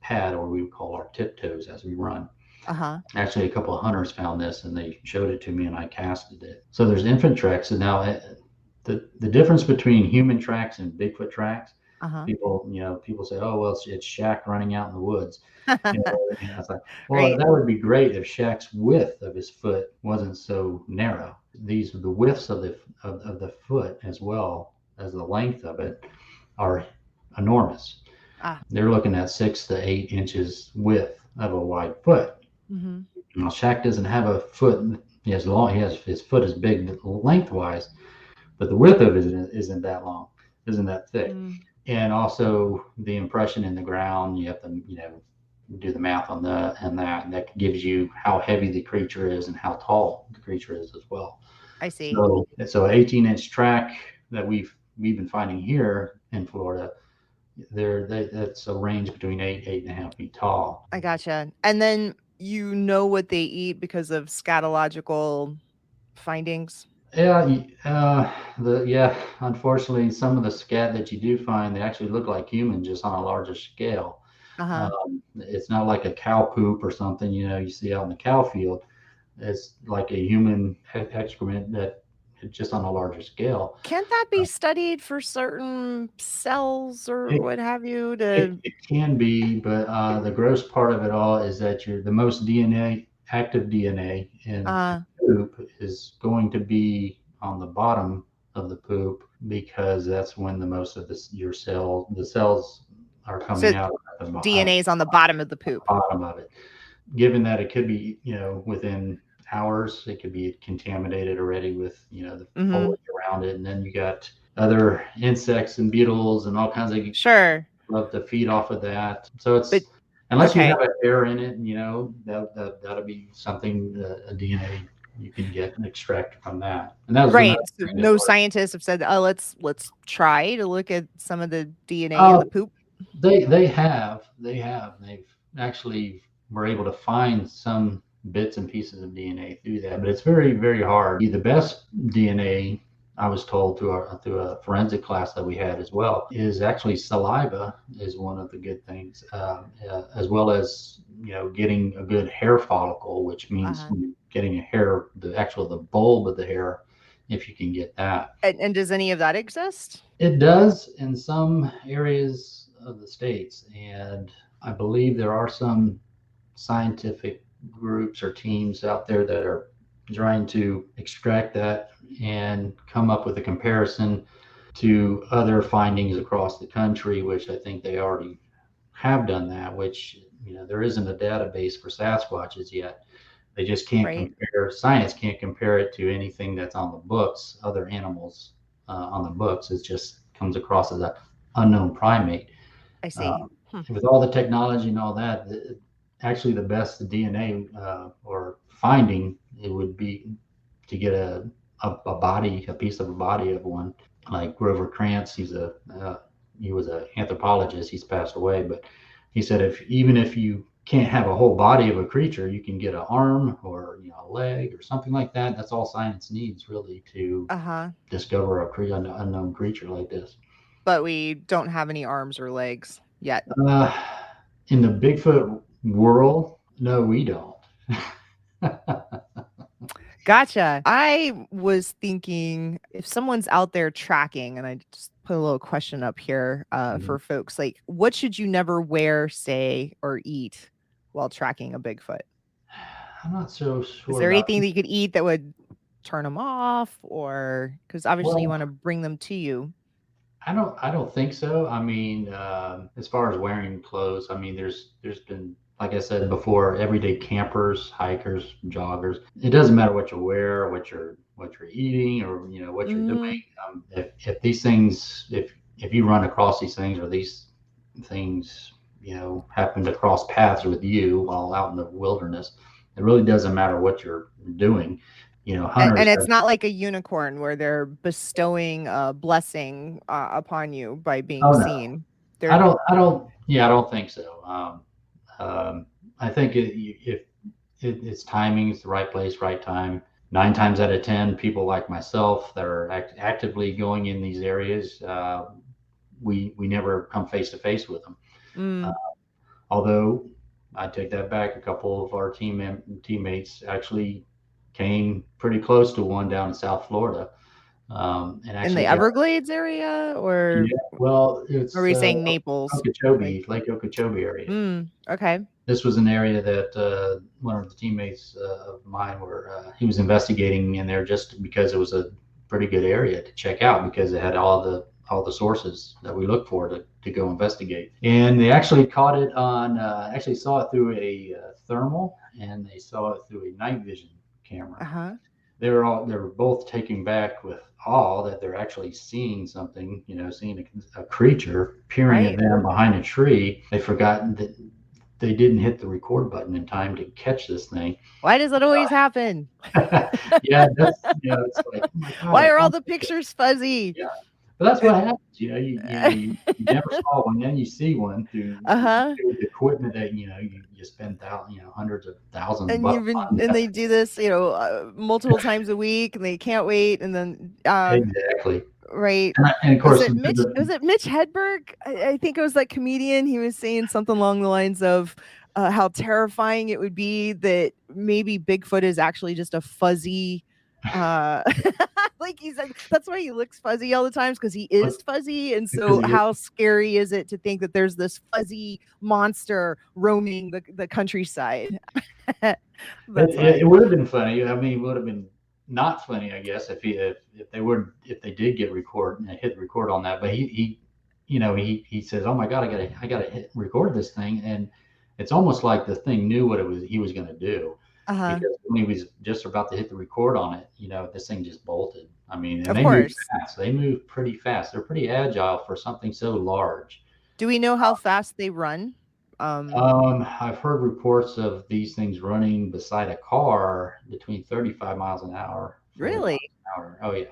pad, or we would call our tiptoes, as we run. Actually, a couple of hunters found this and they showed it to me, and I casted it. So there's infant tracks, and now the difference between human tracks and Bigfoot tracks. People say, "Oh, well, it's Shaq running out in the woods." And I was like, "Well, that would be great if Shaq's width of his foot wasn't so narrow. The widths of the foot, as well as the length of it, are enormous. They're looking at 6 to 8 inches width of a wide foot. Now, Shaq doesn't have a foot. His foot is big lengthwise, but the width of it isn't that long, isn't that thick." And also the impression in the ground, you have to, do the math on that, and that gives you how heavy the creature is and how tall the creature is as well. I see. So 18-inch track that we've been finding here in Florida, that's a range between 8.5 feet tall. I gotcha. And then what they eat because of scatological findings. Unfortunately, some of the scat that you do find, they actually look like humans, just on a larger scale. It's not like a cow poop or something, you see out in the cow field. It's like a human excrement that just on a larger scale. Can't that be studied for certain cells or what have you? It can be, but the gross part of it all is that the most active DNA in poop is going to be on the bottom of the poop, because that's when the most of the cells are coming out. DNA is on the bottom of the poop. Bottom of it. Given that it could be, within hours, it could be contaminated already with, the foliage around it, and then you got other insects and beetles and all kinds of love to feed off of that. So unless you have an error in it, that'll be something, a DNA you can get and extract from that. And that was right. So no scientists have said, "Oh, let's try to look at some of the DNA in the poop." They have. They've actually were able to find some bits and pieces of DNA through that, but it's very, very hard. The best DNA I was told through a forensic class that we had as well, is actually saliva is one of the good things, as well as getting a good hair follicle, which means Uh-huh. getting a hair, the bulb of the hair, if you can get that. And does any of that exist? It does in some areas of the states, and I believe there are some scientific groups or teams out there that are trying to extract that and come up with a comparison to other findings across the country, which I think they already have done that, which, there isn't a database for Sasquatches yet. They just can't Right. compare, science can't compare it to anything that's on the books, other animals on the books. It just comes across as an unknown primate. I see. Um, with all the technology and all that, actually the best DNA or finding it would be to get a body, a piece of a body of one, like Grover Krantz. He was an anthropologist. He's passed away, but he said even if you can't have a whole body of a creature, you can get an arm or a leg or something like that. That's all science needs really to Uh-huh. discover an unknown creature like this. But we don't have any arms or legs yet. Uh, in the Bigfoot world, no, we don't. Gotcha. I was thinking if someone's out there tracking, and I just put a little question up here for folks, like what should you never wear, say, or eat while tracking a Bigfoot? I'm not so Is sure there about. anything that you could eat that would turn them off, or because obviously you Well, want to bring them to you? I don't think so. I mean, as far as wearing clothes, I mean, there's been, like I said before, everyday campers, hikers, joggers. It doesn't matter what you wear, what you're eating, or what you're doing. Mm, If these things, if you run across these things, or these things, happen to cross paths with you while out in the wilderness, it really doesn't matter what you're doing. and Hunters it's have. not like a unicorn where they're bestowing a blessing upon you by being Oh no, seen. They're Yeah, I don't think so. I think if it's timing, it's the right place, right time. 9 times out of 10, people like myself that are actively going in these areas, we never come face to face with them. Uh, mm, although I take that back, a couple of our teammates actually came pretty close to one down in South Florida, and in the actually got. Everglades area, or Yeah, well, are it's we saying Naples? Like, Lake Okeechobee area. okay. This was an area that one of the teammates of mine he was investigating in there just because it was a pretty good area to check out because it had all the sources that we look for to go investigate. And they actually caught it on actually saw it through a thermal, and they saw it through a night vision camera. Uh-huh. They were both taken back with awe that they're actually seeing something, seeing a creature peering at Right. them behind a tree. They've forgotten that they didn't hit the record button in time to catch this thing. Why does that always happen? Yeah, it's like, oh my god, Why I are all found the it. pictures fuzzy? Yeah, but that's what And happens. You never saw one, then you see one uh-huh. through the equipment that you spend hundreds of thousands of And bucks on. they do this, multiple times a week, and they can't wait. And then, Exactly, right. and of Was course it Mitch? Was it Mitch Hedberg? I think it was that comedian. He was saying something along the lines of how terrifying it would be that maybe Bigfoot is actually just a fuzzy. Uh, like he said, that's why he looks fuzzy all the times because he is fuzzy. And because so, how scary is it to think that there's this fuzzy monster roaming the countryside? That's it why. would have been funny. I mean, it would have been not funny, I guess, if they did get record and hit record on that. But he says, "Oh my God, I gotta hit record this thing," and it's almost like the thing knew what he was going to do, Uh huh. because when he was just about to hit the record on it, this thing just bolted. I mean, and Of they move course. fast. They move pretty fast. They're pretty agile for something so large. Do we know how fast they run? Um, I've heard reports of these things running beside a car between 35 miles an hour, 40 miles really? an hour. Oh yeah,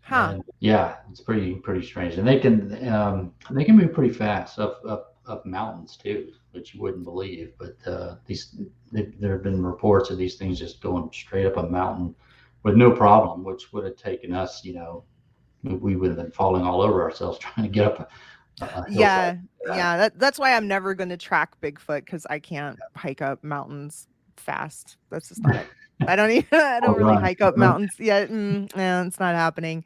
Huh. and yeah, it's pretty strange. And they can move pretty fast up mountains too, which you wouldn't believe. But there have been reports of these things just going straight up a mountain with no problem, which would have taken us, we would have been falling all over ourselves trying to get up a hillside Yeah, like that. yeah. That's why I'm never going to track Bigfoot because I can't hike up mountains fast. That's just not it. I don't even. I don't Or really run. hike up mountains. Yeah, it's not happening.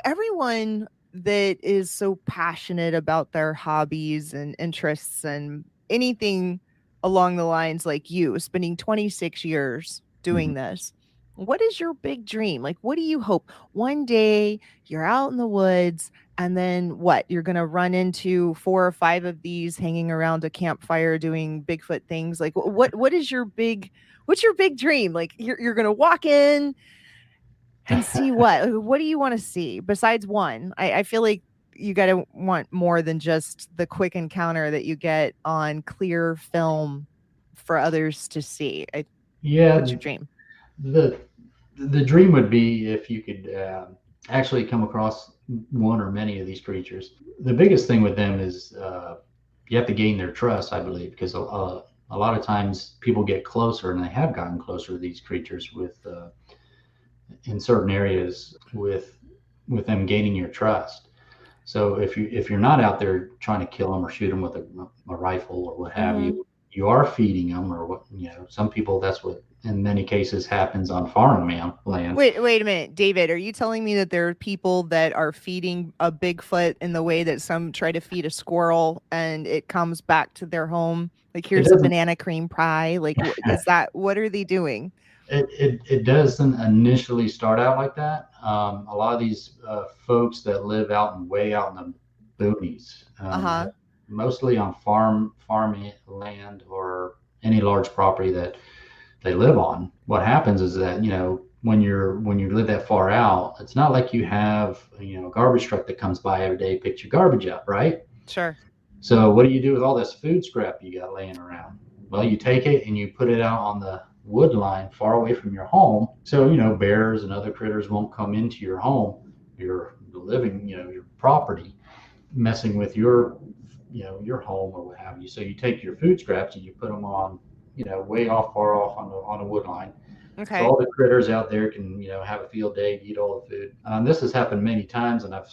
Everyone that is so passionate about their hobbies and interests and anything along the lines like you, spending 26 years doing Mhm. this, what is your big dream? Like, what do you hope one day you're out in the woods and then what? You're going to run into 4 or 5 of these hanging around a campfire doing Bigfoot things. Like, what is what's your big dream? Like, you're going to walk in and see what? What do you wanna see besides one? I feel like you gotta want more than just the quick encounter that you get on clear film for others to see. What's Yeah, your dream? the the dream would be if you could actually come across one or many of these creatures. The biggest thing with them is you have to gain their trust, I believe, because a lot of times people get closer, and they have gotten closer to these creatures with in certain areas with them gaining your trust. So if you're not out there trying to kill them or shoot them with a rifle or what have Mhm. you, you are feeding them or what some people, that's what in many cases happens on farm land. Wait a minute, David, are you telling me that there are people that are feeding a Bigfoot in the way that some try to feed a squirrel and it comes back to their home? Like, It here's a doesn't. banana cream pie. Like, is that what are they doing? It doesn't initially start out like that. A lot of these folks that live way out in the boonies, Uh-huh. mostly on farm land or any large property that they live on. What happens is that when you live that far out, it's not like you have a garbage truck that comes by every day, picks your garbage up, right? Sure. So what do you do with all this food scrap you got laying around? Well, you take it and you put it out on the wood line far away from your home. So, bears and other critters won't come into your home, your living, your property, messing with your home or what have you. So you take your food scraps and you put them on, way off, far off on a wood line. So Okay. all the critters out there can, have a field day, eat all the food. This has happened many times, and I've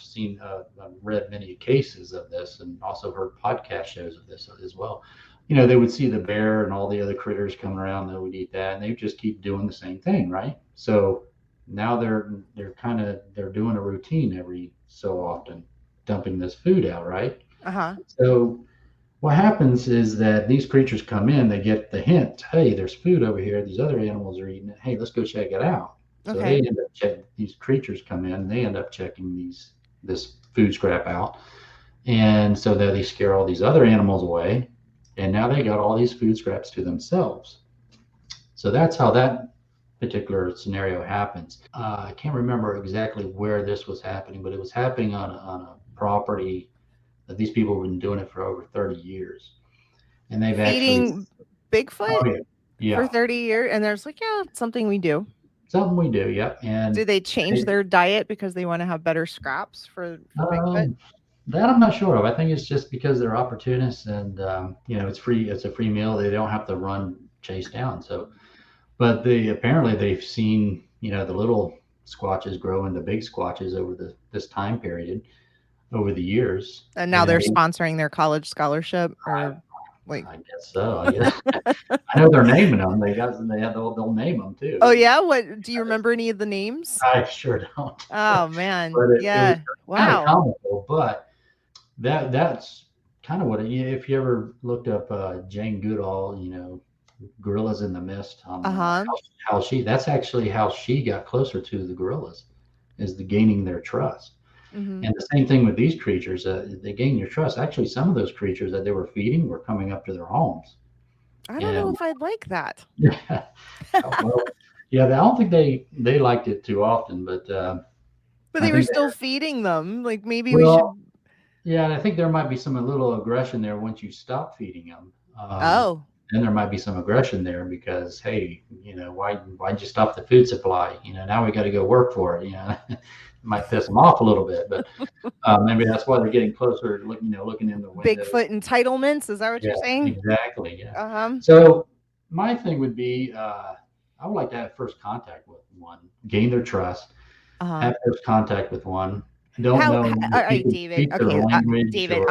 read many cases of this, and also heard podcast shows of this as well. They would see the bear and all the other critters coming around, they would eat that, and they would just keep doing the same thing, right? So now they're doing a routine every so often, dumping this food out, right? Uh-huh. So what happens is that these creatures come in, they get the hint, hey, there's food over here. These other animals are eating it. Hey, let's go check it out. So they Okay. end up these creatures come in, they end up checking this food scrap out. And so that they scare all these other animals away. And now they got all these food scraps to themselves. So that's how that particular scenario happens. I can't remember exactly where this was happening, but it was happening on a property that these people have been doing it for over 30 years. And they've actually, Feeding Bigfoot oh yeah, for yeah, 30 years and there's like, yeah, it's something we do. something we do, yeah. Do And they change they, their diet because they want to have better scraps for Bigfoot? um, that I'm not sure of. I think it's just because they're opportunists, and it's free. It's a free meal. They don't have to run chase down. So, but they've seen the little squatches grow into big squatches over this time period over the years, And now and they're sponsoring their college scholarship or like I guess so. I guess I know they're naming them. They'll name them Oh too. yeah, what do you remember any of the names? I sure don't. Oh man. But it was Yeah. kind of Wow. comical. But that's kind of if you ever looked up Jane Goodall, Gorillas in the Mist, Uh-huh. how she that's actually how she got closer to the gorillas, is the gaining their trust. Mhm. And the same thing with these creatures, they gain your trust. Actually, some of those creatures that they were feeding were coming up to their homes. I don't know And if I'd like that. yeah, well, yeah, I don't think they liked it too often, but But I they were think still feeding them. Like maybe we well, should. yeah, and I think there might be some a little aggression there once you stop feeding them. Oh. Then there might be some aggression there because, hey, why'd you stop the food supply? Now we got to go work for it. It might piss them off a little bit, but maybe that's why they're getting closer, looking in the windows. Bigfoot entitlements, is that what Yeah, you're saying? exactly. Yeah. Uh-huh. So my thing would be, I would like to have first contact with one, gain their trust, Uh-huh. have first contact with one. Don't How, know all if you right, can David. speak their Okay, language David, or.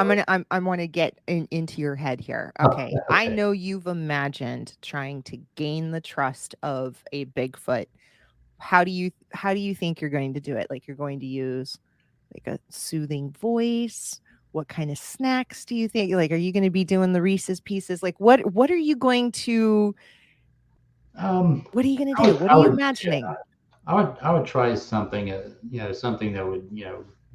I want to get into your head here. Okay, I Okay. know you've imagined trying to gain the trust of a Bigfoot. How do you think you're going to do it? Like, you're going to use like a soothing voice? What kind of snacks do you think? Like, are you going to be doing the Reese's Pieces? Like, what are you going to? Um, What are you going to I do? would, What are I you would, imagining? I would try something, something that would,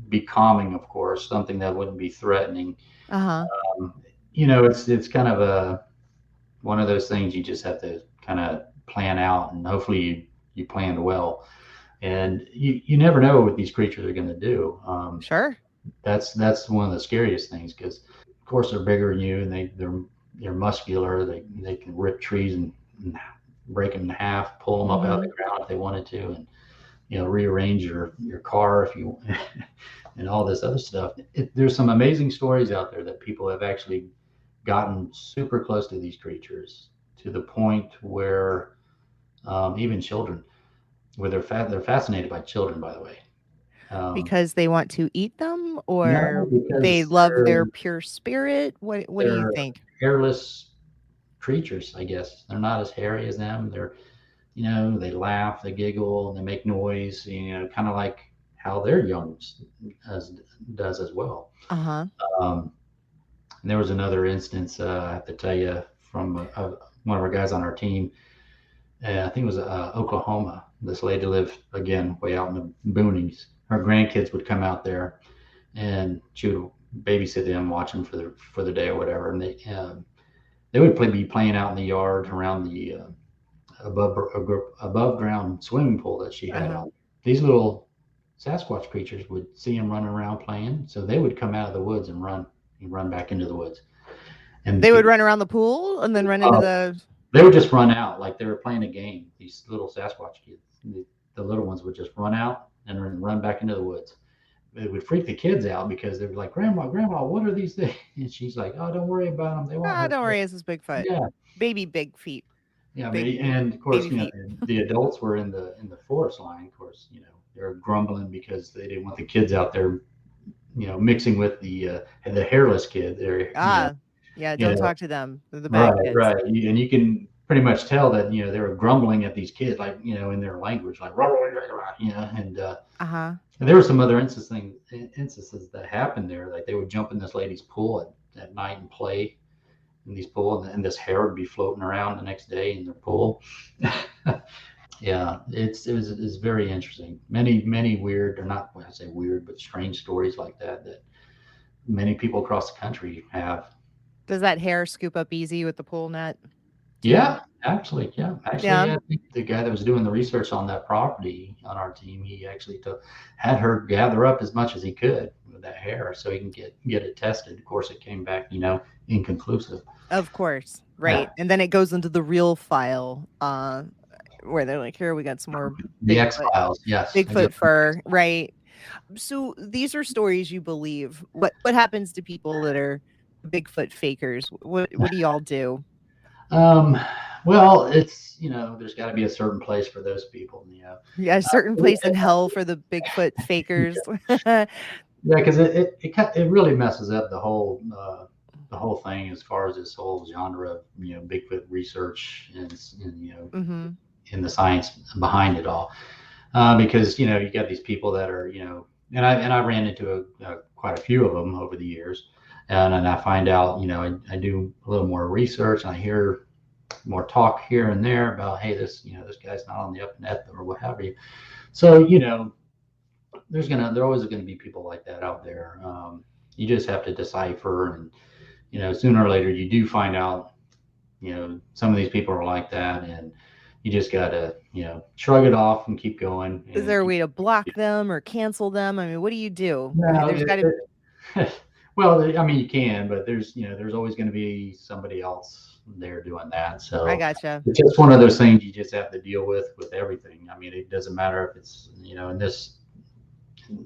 be calming, of course, something that wouldn't be threatening. Uh huh. Um, it's kind of one of those things you just have to kind of plan out, and hopefully you planned well. And you never know what these creatures are going to do. Sure. That's one of the scariest things because, of course, they're bigger than you, and they're muscular. They can rip trees and break them in half, pull them up out of Mm-hmm. the ground if they wanted to, and rearrange your car if you and all this other stuff. There's some amazing stories out there that people have actually gotten super close to these creatures to the point where even children, where they're fascinated by children, by the way. Um, Because they want to eat them, or no, they because love their pure spirit? What do you they're think? hairless creatures, I guess. They're not as hairy as them. They laugh, they giggle, they make noise, kind of like how their young as, does as well. Uh-huh. Um, and there was another instance I have to tell you from one of our guys on our team. I think it was Oklahoma. This lady lived again way out in the boonies. Her grandkids would come out there, and she would babysit them, watch them for the day or whatever. And they would be playing out in the yard around the above ground swimming pool that she had Uh-huh. on. These little Sasquatch creatures would see them running around playing, so they would come out of the woods and run back into the woods. And They would run around the pool and then run into uh, the they would just run out like they were playing a game. These little Sasquatch kids, the little ones would just run out and run back into the woods. It would freak the kids out because they were like, "Grandma, what are these things?" And she's like, "Oh, don't worry about them. They won't ah, hurt don't you." worry, it's this Bigfoot. Yeah, Baby big feet. yeah, Big and of course, baby feet. the adults were in the forest line. Of course, they're grumbling because they didn't want the kids out there, mixing with the hairless kid. They're, Ah, yeah, you don't know, talk to them. They're the bad right, kids. right, and you can pretty much tell that they were grumbling at these kids, like in their language, like and Uh-huh. there were some other instances that happened there, like they would jump in this lady's pool at night and play in these pool, and this hair would be floating around the next day in their pool. Yeah, it's very interesting. Many weird, or not, well, I say weird, but strange stories like that many people across the country have. Does that hair scoop up easy with the pool net? Do you know? Yeah, actually, yeah, Yeah. actually, I think the guy that was doing the research on that property on our team, he actually had her gather up as much as he could with that hair so he can get it tested. Of course, it came back, inconclusive. Of course. Yeah, Right. And then it goes into the real file, where they're like, here we got some more the X Bigfoot Files, yes, Bigfoot fur, right? So these are stories you believe. What happens to people that are Bigfoot fakers? What do y'all do? Um, well, it's there's got to be a certain place for those people. Yeah, a certain place in hell for the Bigfoot fakers. Yeah, because it really messes up the whole thing as far as this whole genre of Bigfoot research and Hmm. in the science behind it all. Because you got these people that are and I ran into quite a few of them over the years, and I find out I do a little more research and I hear more talk here and there about, hey, this guy's not on the up and up or what have you. So there always going to be people like that out there. You just have to decipher, and sooner or later you do find out some of these people are like that, and you just got to shrug it off and keep going Is and there a keep. way to block them or cancel them? I mean, what do you do? I mean, No, there's got to. well, I mean, you can, but there's always going to be somebody else there doing that. I So gotcha. it's just one of those things you just have to deal with everything. I mean, it doesn't matter if it's in this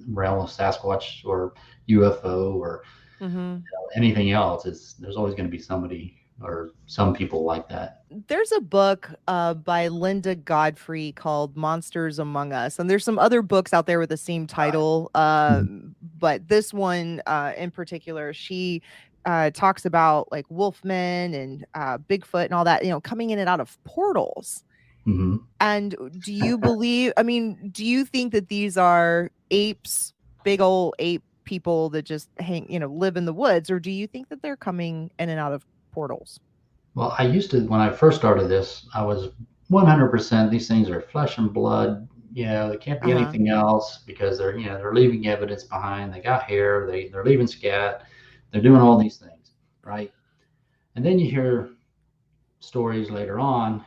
realm of Sasquatch or UFO or Hmm. anything else. There's always going to be somebody or some people like that. There's a book by Linda Godfrey called Monsters Among Us, and there's some other books out there with the same title. Mhm. But this one in particular, she talks about like Wolfmen and Bigfoot and all that, coming in and out of portals. Mhm. And do you believe, I mean, do you think that these are apes, big old ape people that just live in the woods, or do you think that they're coming in and out of portals? Well, I used to, when I first started this, I was 100% these things are flesh and blood. They can't be Uh-huh. anything else because they're leaving evidence behind. They got hair, they're leaving scat, they're doing all these things, right? And then you hear stories later on,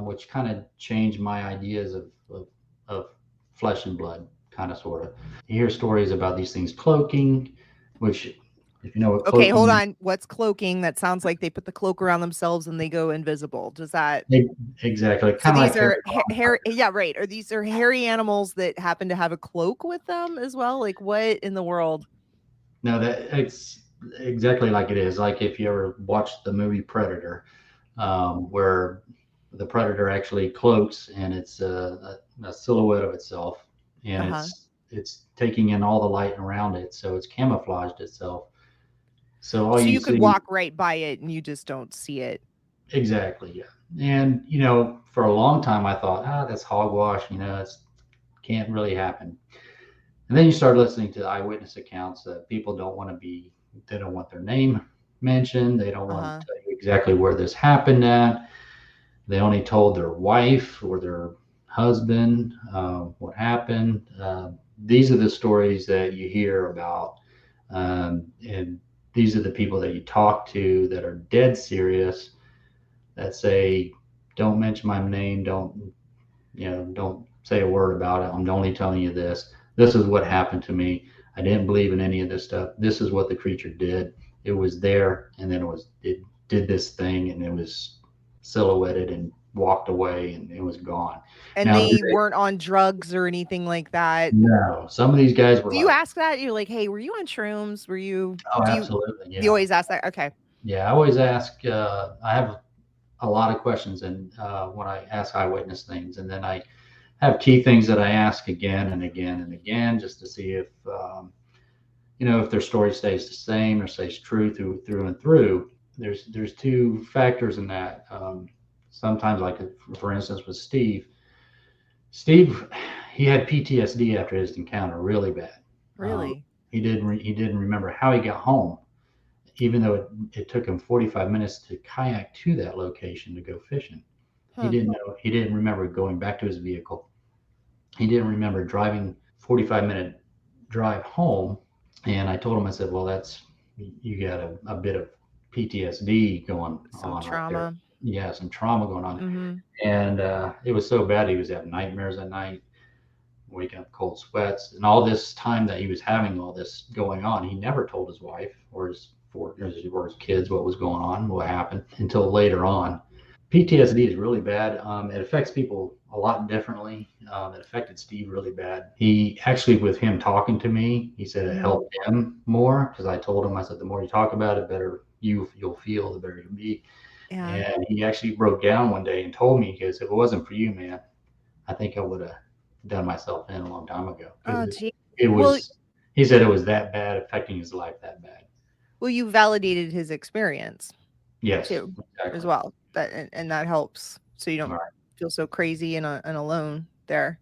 which kind of changed my ideas of flesh and blood, kind of, sort of. You hear stories about these things cloaking, which, if you know what Okay, hold cloaking on. What's cloaking? That sounds like they put the cloak around themselves and they go invisible. Does that is, exactly, So kind of these like Harry are Potter. hair yeah, right. Are these are hairy animals that happen to have a cloak with them as well? Like what in the world? No, that it's exactly like it is. Like if you ever watched the movie Predator, where the predator actually cloaks and it's a silhouette of itself, and Uh-huh. it's taking in all the light around it, so it's camouflaged itself. So all So you you could see, walk right by it and you just don't see it. exactly, yeah. And for a long time I thought, that's hogwash. It can't really happen. And then you start listening to eyewitness accounts that people don't want to be, they don't want their name mentioned. They don't want to Uh-huh. tell you exactly where this happened at. They only told their wife or their husband what happened. These are the stories that you hear about. And these are the people that you talk to that are dead serious, that say, don't mention my name. Don't say a word about it. I'm only telling you this. This is what happened to me. I didn't believe in any of this stuff. This is what the creature did. It was there, and then it did this thing, and it was silhouetted and walked away, and it was gone. And Now, they weren't on drugs or anything like that. no, some of these guys were Do you like, ask that? You're like, "Hey, were you on shrooms? Were you oh, do you absolutely, do you yeah, always ask that?" Okay. yeah. I always ask. I have a lot of questions, and when I ask eyewitness things, and then I have key things that I ask again and again and again, just to see if if their story stays the same or stays true through and through. There's two factors in that. Sometimes, like for instance, with Steve, he had PTSD after his encounter, really bad. Um, Really? he didn't remember how he got home, even though it took him 45 minutes to kayak to that location to go fishing. He Huh. didn't know. He didn't remember going back to his vehicle. He didn't remember driving 45-minute drive home. And I told him, I said, well, you got a bit of PTSD going Some on right there. trauma. Yeah, some trauma going on. Mhm. And it was so bad. He was having nightmares at night, waking up cold sweats. And all this time that he was having all this going on, he never told his wife or his kids what was going on, what happened, until later on. PTSD is really bad. It affects people a lot differently. It affected Steve really bad. He actually, with him talking to me, he said it Mhm. helped him more, because I told him, I said, the more you talk about it, better you'll feel, the better you'll be. Yeah. And he actually broke down one day and told me, because if it wasn't for you, man, I think I would have done myself in a long time ago, because Oh, gee. it Well, was. He said it was that bad, affecting his life that bad. you validated his experience Yes, too, as exactly. well. And that helps so you don't Right. feel so crazy and alone there.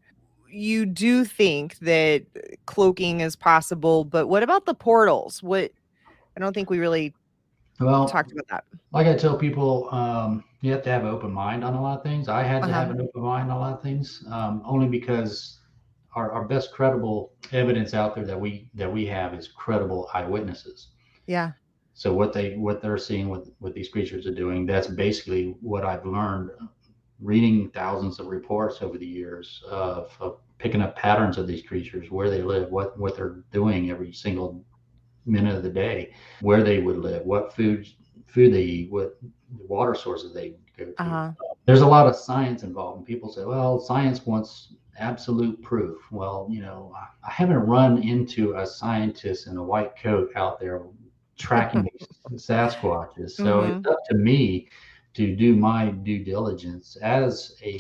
You do think that cloaking is possible, but what about the portals? What I don't think we really Well, talked about that. like I tell people, you have to have an open mind on a lot of things. I had to Uh-huh. have an open mind on a lot of things, only because our best credible evidence out there that we have is credible eyewitnesses. Yeah. So what they're seeing, what these creatures are doing, that's basically what I've learned reading thousands of reports over the years of picking up patterns of these creatures, where they live, what they're doing every single minute of the day, where they would live, what food they eat, what water sources they go to. Uh-huh. There's a lot of science involved, and people say, well, science wants absolute proof. Well, I haven't run into a scientist in a white coat out there tracking these Sasquatches. So Mm-hmm. it's up to me to do my due diligence as a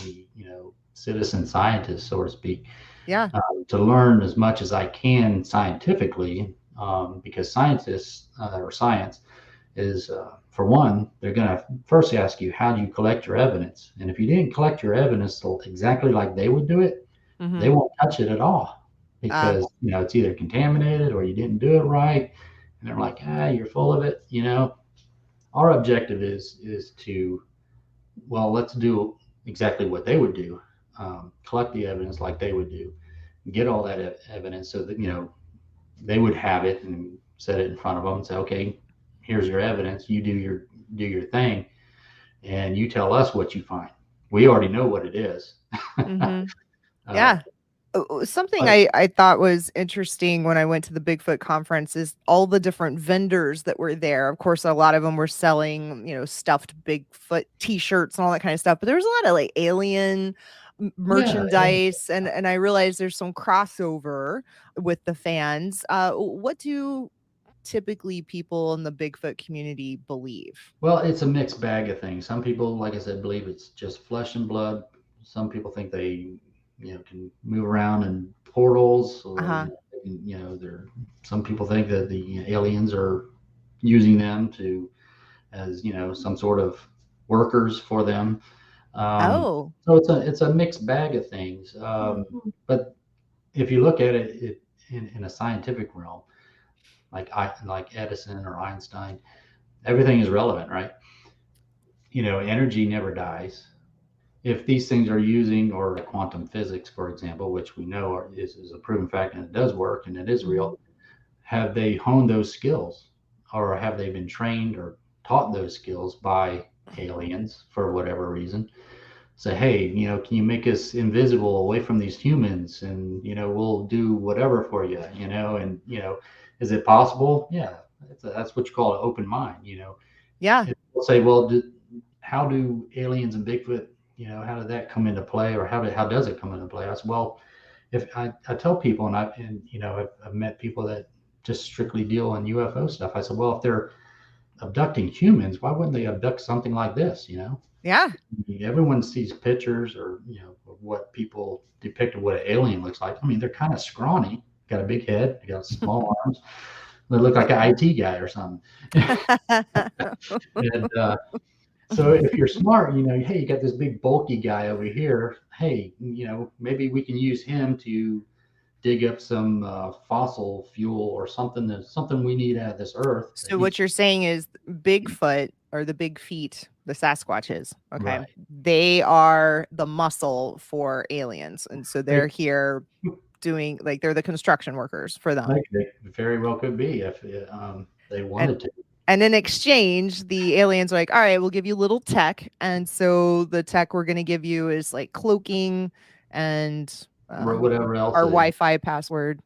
citizen scientist, so to speak, Yeah. to learn as much as I can scientifically, because scientists or science is, for one, they're going to first ask you, how do you collect your evidence? And if you didn't collect your evidence exactly like they would do it, they Mm-hmm. won't touch it at all, because it's either contaminated or you didn't do it right. And they're like, you're full of it. Our objective is to, well, let's do exactly what they would do, collect the evidence like they would do, get all that evidence so that they would have it and set it in front of them and say, okay, here's your evidence. You do your thing, and you tell us what you find. We already know what it is. Mm-hmm. uh, Yeah. Something but I thought was interesting when I went to the Bigfoot conference is all the different vendors that were there. Of course, a lot of them were selling, stuffed Bigfoot t-shirts and all that kind of stuff, but there was a lot of like alien yeah, merchandise, and I realized there's some crossover with the fans. What do typically people in the Bigfoot community believe? well, it's a mixed bag of things. Some people, like I said, believe it's just flesh and blood. Some people think they, can move around in portals, or Uh-huh. there. Some people think that the aliens are using them to, as some sort of workers for them. Oh. So it's a mixed bag of things. But if you look at it in a scientific realm, like Edison or Einstein, everything is relevant, right? Energy never dies. If these things are using, or quantum physics, for example, which we know is a proven fact and it does work and it is Mhm. real, have they honed those skills, or have they been trained or taught those skills by aliens for whatever reason? Say, hey, can you make us invisible away from these humans, and we'll do whatever for you, and is it possible? Yeah, that's what you call an open mind. Yeah. We'll say, well, how do aliens and Bigfoot, how did that come into play, or how does it come into play? I said, well, if I tell people, I've met people that just strictly deal in UFO stuff. I said, well, if they're abducting humans, why wouldn't they abduct something like this? Yeah. Everyone sees pictures, or of what people depict of what an alien looks like. I mean, they're kind of scrawny, got a big head, they got small arms, they look like an IT guy or something. And so if you're smart, hey, you got this big bulky guy over here. Hey, maybe we can use him to dig up some fossil fuel, or something we need out of this earth that So needs. what you're saying is Bigfoot, or the big feet, the Sasquatches, okay? Right. They are the muscle for aliens. And so They, they're here doing, like, they're the construction workers for them. they very well could be, if they And wanted to. and in exchange, the aliens are like, all right, we'll give you little tech. And so the tech we're going to give you is like cloaking and Or whatever else our it is. Wi-Fi password,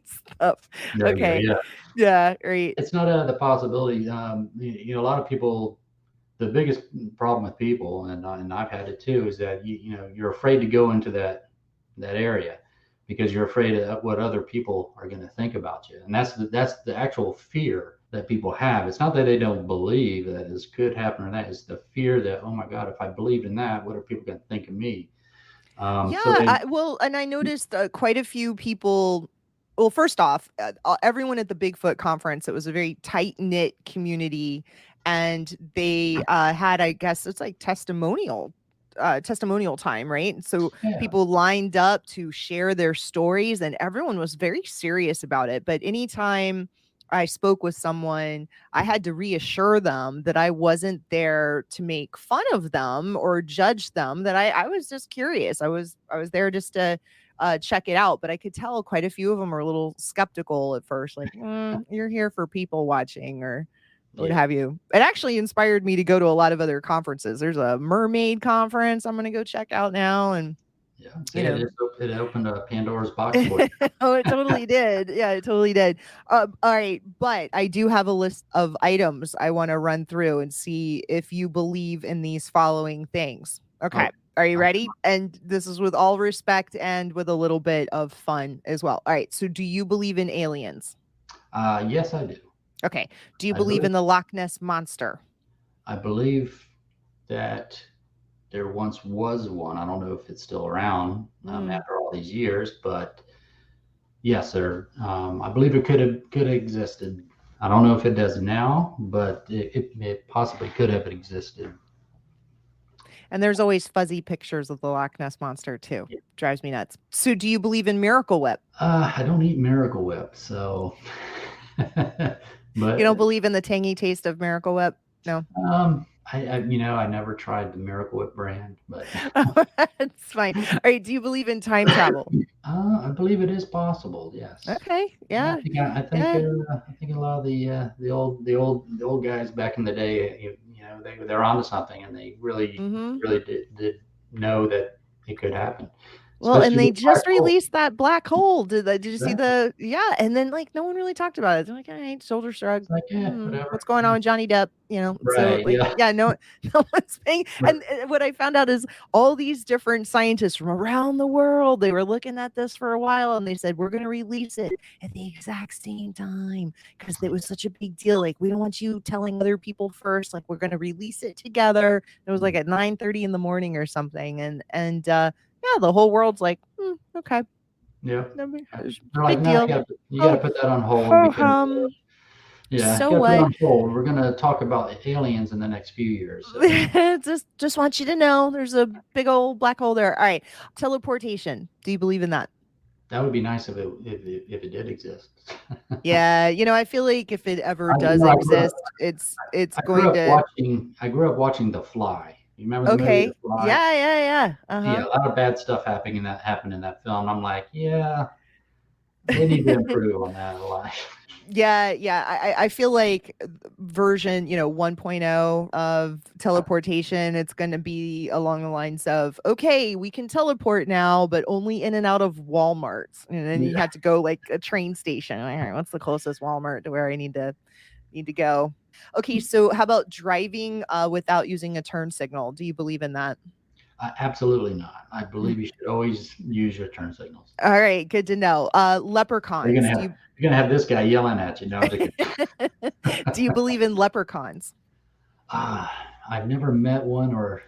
stuff. There you go. Okay. Yeah. Yeah. Right. It's not the possibility. A lot of people, the biggest problem with people, and I've had it too, is that you're afraid to go into that area, because you're afraid of what other people are going to think about you, and that's the actual fear that people have. It's not that they don't believe that this could happen or that. It's the fear that, oh my God, if I believed in that, what are people going to think of me? Yeah, So they, well, and I noticed quite a few people. Well, first off, everyone at the Bigfoot conference, it was a very tight knit community, and they had, I guess, it's like testimonial time, right? And so yeah, people lined up to share their stories, and everyone was very serious about it. But anytime I spoke with someone, I had to reassure them that I wasn't there to make fun of them or judge them, that I was just curious. I was there just to check it out. But I could tell quite a few of them were a little skeptical at first, like, you're here for people watching or what yeah, have you. It actually inspired me to go to a lot of other conferences. There's a mermaid conference I'm going to go check out now. And, yeah. See, you know, it opened a Pandora's box for you. oh, it totally did. Yeah, it totally did. All right, but I do have a list of items I want to run through and see if you believe in these following things. Okay. Okay. Are you ready? And this is with all respect and with a little bit of fun as well. All right. So, do you believe in aliens? Yes, I do. Okay. Do you I believe believe in the Loch Ness monster? I believe that there once was one. I don't know if it's still around Mm. after all these years, but yes, sir. I believe it could have existed. I don't know if it does now, but it possibly could have existed. And there's always fuzzy pictures of the Loch Ness monster too. Drives me nuts. So do you believe in Miracle Whip? I don't eat Miracle Whip, so You don't but believe in the tangy taste of Miracle Whip? No. I never tried the Miracle Whip brand, but It's fine. All right. Do you believe in time travel? I believe it is possible. Yes. Okay. Yeah, Yeah. Yeah. I think a lot of the old guys back in the day, they're onto something, and they Hmm. really did know that it could happen, Well, and especially they with black just hole. released that black hole. Did you see Exactly. the, yeah? And then like no one really talked about it. They're like, all right, shoulder shrug. It's like, yeah, What's whatever. going on Yeah. with Johnny Depp? So Right. like, Yeah. yeah, no, no one's paying. Right. And what I found out is all these different scientists from around the world, they were looking at this for a while, and they said we're going to release it at the exact same time because it was such a big deal. Like we don't want you telling other people first. Like we're going to release it together. It was like at 9:30 in the morning or something, and yeah, the whole world's like, okay, Yeah. They're like, big no, deal. you got to Oh, put that on hold ho because hum. yeah, So you got to put it what? on hold. We're gonna talk about aliens in the next few years. So just want you to know there's a big old black hole there. All right, teleportation. Do you believe in that? that would be nice if it did exist. Yeah, I feel like if it ever I, you does know, I grew up exist, it's I grew going up to. watching I grew up watching The Fly. You remember the movie The Okay. Fly? Yeah, yeah, yeah. Yeah, Uh-huh. a lot of bad stuff happened in that film. I'm like, yeah, they need to improve on that a lot. Yeah, yeah. I feel like version, 1.0 of teleportation, it's going to be along the lines of, okay, we can teleport now, but only in and out of Walmarts. And then you Yeah. have to go like a train station. All right, what's the closest Walmart to where I need to go? Okay, so how about driving without using a turn signal? Do you believe in that? Absolutely not. I believe you should always use your turn signals. All right, good to know. You're gonna Leprechauns. have you're gonna have this guy yelling at you. No, I'm just kidding. Do you believe in leprechauns? I've never met one or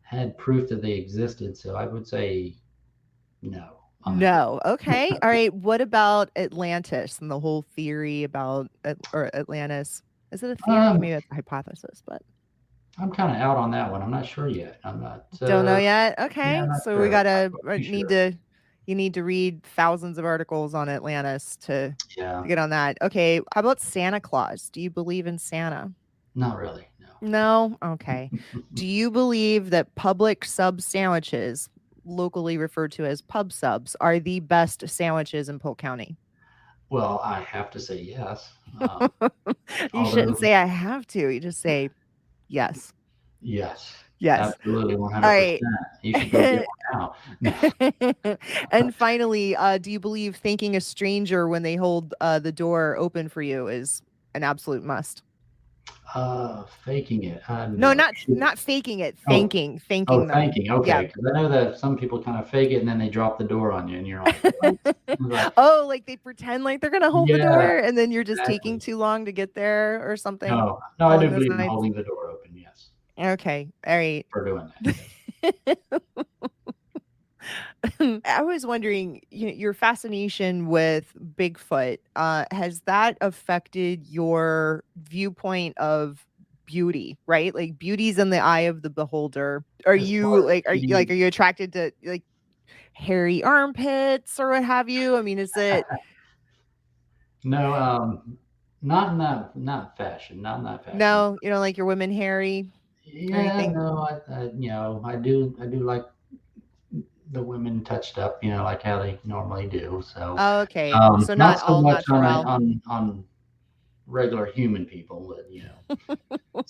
had proof that they existed, so I would say no on that one. No. Okay. All right. What about Atlantis and the whole theory about or Atlantis? Is it a theory? Um, Maybe it's a hypothesis, but I'm kind of out on that one. I'm not sure yet. I'm not. don't know yet. Yeah, I'm Okay. not So we sure. gotta I'm not too need sure. to you need to read thousands of articles on Atlantis Yeah, to get on that. Okay. How about Santa Claus? Do you believe in Santa? not really. No. No. Okay. Do you believe that public sub sandwiches, locally referred to as pub subs, are the best sandwiches in Polk County? Well, I have to say yes. You shouldn't Although, say I have to. You just say yes. yes, Yes. absolutely, All 100%. right. You should go get one now. And finally, do you believe thanking a stranger when they hold the door open for you is an absolute must? Faking it. No, No. not faking it. Oh, Thanking them. thanking. Yeah. Okay, because I know that some people kind of fake it and then they drop the door on you, and you're like, what? I was like, Oh, like they pretend like they're gonna hold the yeah, door, and then you're just taking exactly. too long to get there, or something No, no, I along do those believe in lines. holding the door open. Yes, Okay. All right. for doing that. Yes. I was wondering, your fascination with Bigfoot, has that affected your viewpoint of beauty, right? Like beauty's in the eye of the beholder. Are As you far as like, beauty, are you attracted to like hairy armpits or what have you? I mean, is it, no, not in that, not fashion, not in that fashion. no, you don't like your women hairy or Yeah, anything? no, I do like the women touched up, like how they normally do. So, Oh, okay. So not not so all much natural. on regular human people, but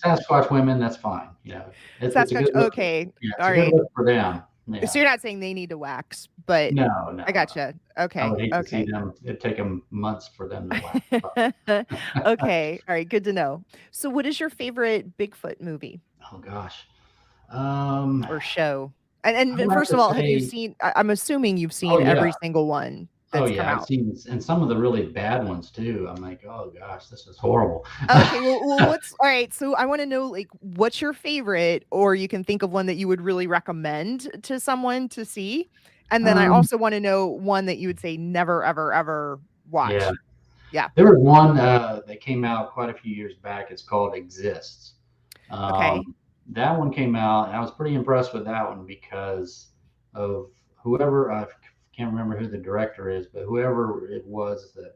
Sasquatch women, that's fine. It's a Sasquatch. good look. Okay. Yeah, it's All a good right. look for them. So Yeah. you're not saying they need to wax, but No, no, I no. gotcha. I Okay. would hate to see Okay. them. It'd take them months for them to wax. Okay. All right. Good to know. So, what is your favorite Bigfoot movie Oh gosh. Um, or show? I And would have first to of all, have you say, seen? I'm assuming you've oh seen yeah, every single one. Oh that's come yeah, I've out. seen, and some of the really bad ones too. I'm like, oh gosh, this is horrible. Okay, well, what's all right? So I want to know, like, what's your favorite, or you can think of one that you would really recommend to someone to see, and then I Um, also want to know one that you would say never, ever, ever yeah, watch. Yeah. there was one that came out quite a few years back. It's called Exists. Okay. Um, that one came out, and I was pretty impressed with that one because of whoever, I can't remember who the director is, but whoever it was that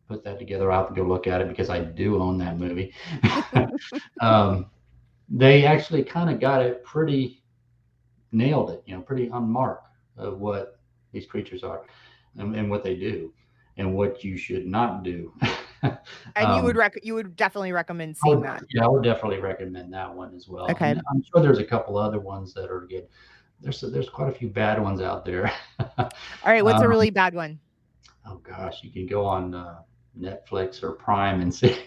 put that together, I'll have to go look at it because I do own that movie. um, they actually kind of got it pretty, nailed it, pretty on mark of what these creatures are, and what they do and what you should not do. And um, you would definitely recommend I seeing would, that. yeah, I would definitely recommend that one as well. Okay. And I'm sure there's a couple other ones that are good. There's quite a few bad ones out there. All right. What's a um, really bad one? oh gosh, you can go on Netflix or Prime and see.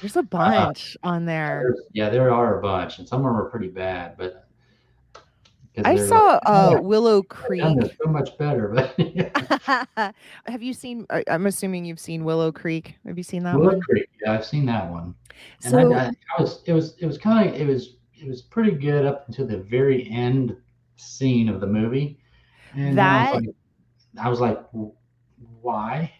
There's a bunch on there. Yeah, there are a bunch, and some of them are pretty bad, but because I they're like, saw oh, Willow I've done this Creek. so much better. But yeah. Have you seen? I'm assuming you've seen Willow Creek. Have you seen that Willow one? Creek, yeah, I've seen that one, and So it was pretty good up until the very end scene of the movie, and then that I was like, why?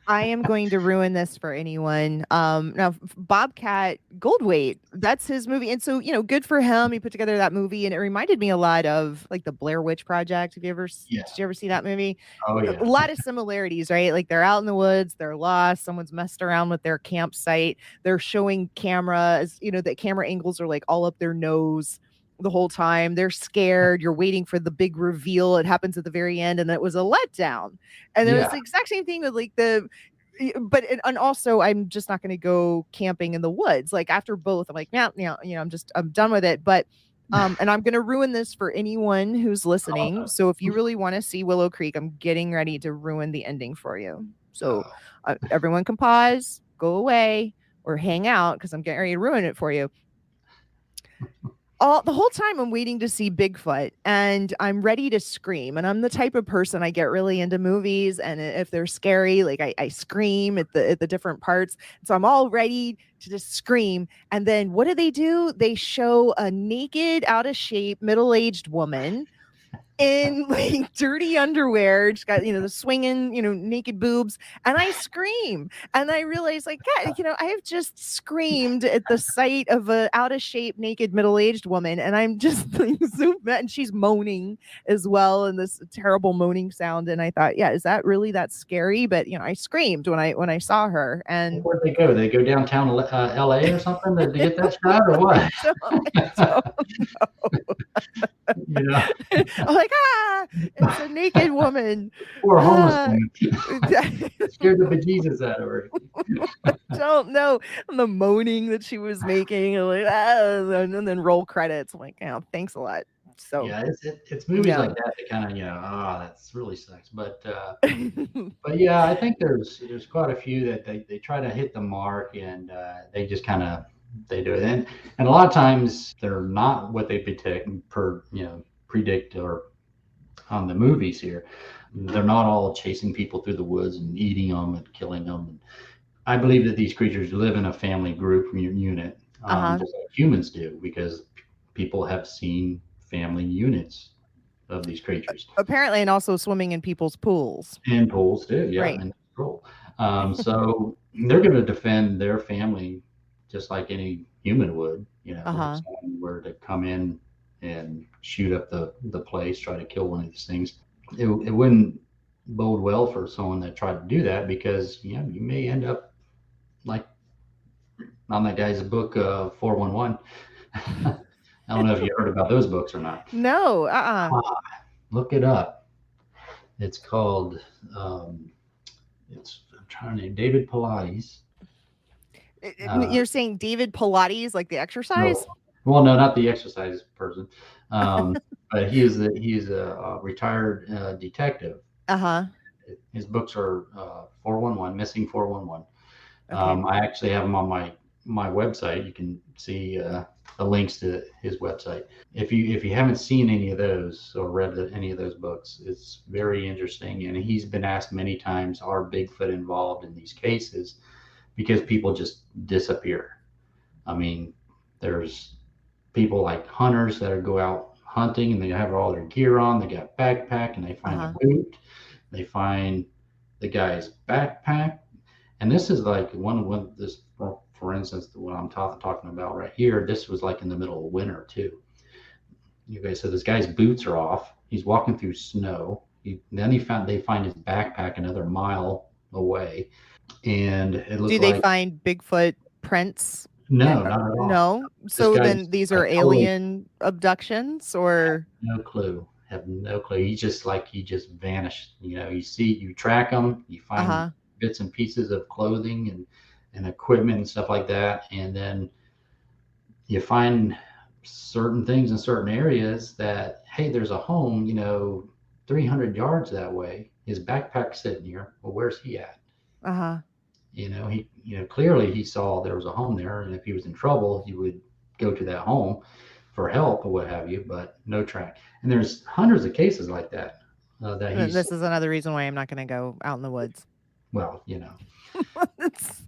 I am going to ruin this for anyone. Now Bobcat Goldthwait, that's his movie, and so good for him. He put together that movie, and it reminded me a lot of like the Blair Witch Project. Yeah. Did you ever see that movie? Oh A yeah. lot of similarities, right? Like they're out in the woods, they're lost, someone's messed around with their campsite. They're showing cameras, the camera angles are like all up their nose the whole time. They're scared. You're waiting for the big reveal. It happens at the very end, and it was a letdown. And it was Yeah. the exact same thing with like and also I'm just not going to go camping in the woods. Like after both, I'm like, yeah, I'm done with it. But and I'm going to ruin this for anyone who's listening. So if you really want to see Willow Creek, I'm getting ready to ruin the ending for you. So everyone can pause, go away, or hang out because I'm getting ready to ruin it for you. The whole time I'm waiting to see Bigfoot, and I'm ready to scream. And I'm the type of person, I get really into movies, and if they're scary, like I scream at the different parts. So I'm all ready to just scream. And then what do? They show a naked, out of shape, middle-aged woman in like dirty underwear. She's got, the swinging, naked boobs. And I scream. And I realize, like, God, I have just screamed at the sight of a out of shape, naked, middle-aged woman. And I'm just like, so mad. And she's moaning as well. And this terrible moaning sound. And I thought, yeah, is that really that scary? But, I screamed when I saw her. And Where'd they go? They go downtown LA or something to get that shot or what? I don't know. I'm like, it's a naked woman. Poor homeless Ah. woman. Scared the bejesus out of her. I don't know. And the moaning that she was making, and like, and then roll credits. I'm like, thanks a lot. So yeah, it's movies like that kind of that's really sucks. But yeah, I think there's quite a few that they try to hit the mark, and they just kind of they do it, and a lot of times they're not what they predict or on the movies here. They're not all chasing people through the woods and eating them and killing them. And I believe that these creatures live in a family group unit, just like humans do, because people have seen family units of these creatures. Apparently, and also swimming in people's pools. And pools too, yeah, right. and cool. So they're going to defend their family just like any human would. If someone were to come in and shoot up the place, try to kill one of these things, it wouldn't bode well for someone that tried to do that, because you may end up like on that guy's book 411. I don't know if you heard about those books or not. No. Look it up. It's called David Pilates. You're saying David Pilates, like the exercise? No. Well, no, not the exercise person. But he is a retired detective. His books are 411, Missing 411. Okay. I actually have them on my website. You can see the links to his website. If you haven't seen any of those or read any of those books, it's very interesting. And he's been asked many times, are Bigfoot involved in these cases? Because people just disappear. I mean, there's people like hunters that go out hunting and they have all their gear on. They got backpack and they find a Uh-huh. boot. They find the guy's backpack. And this is like one this for instance, what I'm talking about right here. This was like in the middle of winter too. Okay, so this guy's boots are off. He's walking through snow. They find his backpack another mile away, and it Do looked they like find Bigfoot prints? no, not at all. No. This So guy's then these are like totally alien abductions or no clue. Have no clue. He just vanished. You track him, you find uh-huh. bits and pieces of clothing and equipment and stuff like that, and then you find certain things in certain areas that hey, there's a home, 300 yards that way. His backpack's sitting here. Well, where's he at? Uh-huh. Clearly he saw there was a home there, and if he was in trouble, he would go to that home for help or what have you. But no track. And there's hundreds of cases like that that And he's this is another reason why I'm not going to go out in the woods. well, It's-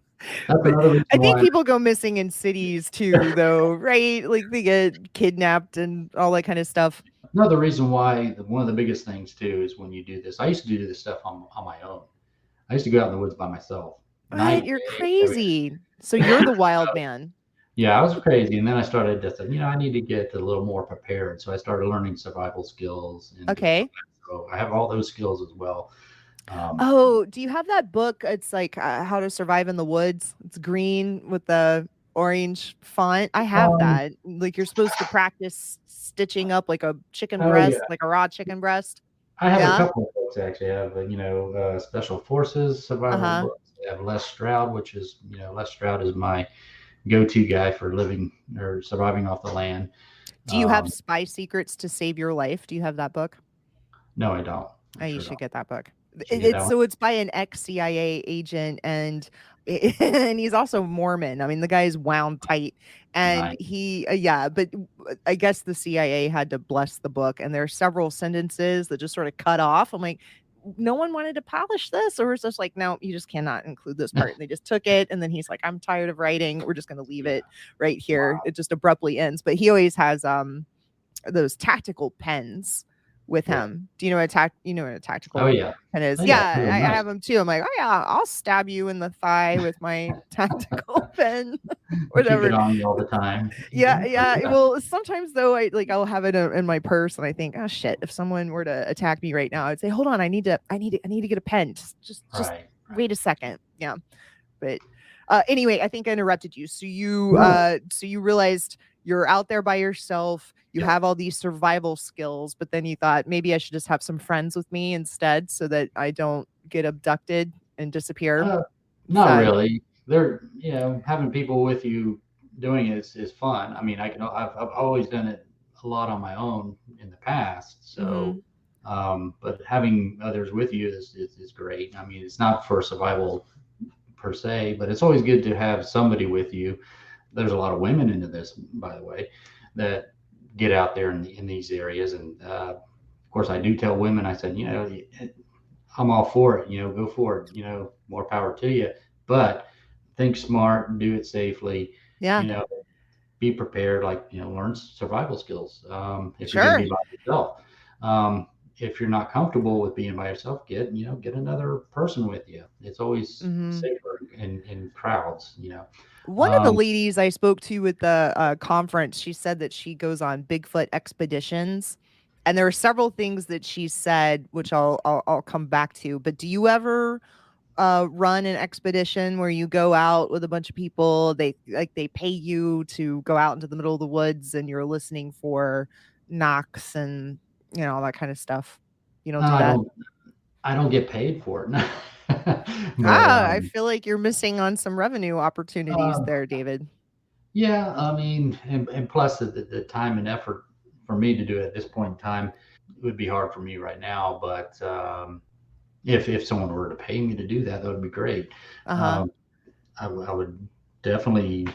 that's but another I reason think why. people go missing in cities too, though, right? Like they get kidnapped and all that kind of stuff. Another reason why one of the biggest things too is when you do this. I used to do this stuff on my own. I used to go out in the woods by myself, What? night, You're day, everything. crazy. So you're the wild man. Yeah, I was crazy, and then I started to think, I need to get a little more prepared. So I started learning survival skills and doing all Okay. that. So I have all those skills as well. Um, Oh, do you have that book? It's like How to Survive in the Woods. It's green with the orange font. I have um, that. Like you're supposed to practice stitching up like a chicken oh yeah, breast, like a raw chicken breast. I have a Yeah. couple of books actually. I have Special Forces survival Uh-huh. books. I have Les Stroud, which is Les Stroud is my go-to guy for living or surviving off the land. Do you have Um, Spy Secrets to Save Your Life? Do you have that book? no, I don't. Oh, I you sure should don't. get that book. Should get that one. It's by an ex-CIA agent and and he's also Mormon. I mean, the guy is wound tight and Nice. he yeah, but I guess the CIA had to bless the book and there are several sentences that just sort of cut off. I'm like, no one wanted to polish this, or it's just like, no, you just cannot include this part. And they just took it, and then he's like, I'm tired of writing. We're just going to leave Yeah. it right here. Wow. It just abruptly ends. But he always has those tactical pens with Yeah. him. Do you know what a Oh tactical yeah. pen is? Oh yeah. Yeah, Really I nice. have them too. I'm like, oh yeah, I'll stab you in the thigh with my tactical pen, Keep it whatever. on you all the time. Yeah, Oh, yeah. yeah. Well, sometimes though, I'll have it in my purse, and I think, oh shit, if someone were to attack me right now, I'd say, hold on, I need to get a pen. Just Right. Right. wait a second. Yeah, but anyway, I think I interrupted you. No. So you realized you're out there by yourself. You Yep. have all these survival skills, but then you thought maybe I should just have some friends with me instead, so that I don't get abducted and disappear. Uh, Is Not that really. Having people with you doing it is fun. I mean, I've always done it a lot on my own in the past. mm-hmm. But having others with you is great. I mean, it's not for survival per se, but it's always good to have somebody with you. There's a lot of women into this, by the way, that get out there in these areas. And of course, I do tell women, I said, I'm all for it. Go for it. More power to you. But think smart, do it safely. Yeah, You know, be prepared. Like learn survival skills. If you're going to be sure. by yourself, if you're not comfortable with being by yourself, get another person with you. It's always Mm-hmm. safer in crowds. One of the Um, ladies I spoke to at the conference, she said that she goes on Bigfoot expeditions, and there are several things that she said, which I'll come back to. But do you ever run an expedition where you go out with a bunch of people? They pay you to go out into the middle of the woods, and you're listening for knocks and all that kind of stuff. You don't do I that. don't I don't get paid for it, but Ah, I feel like you're missing on some revenue opportunities um, there, David. yeah, I mean, and plus the time and effort for me to do it at this point in time would be hard for me right now. But if someone were to pay me to do that, that would be great. Uh huh. Um, I would definitely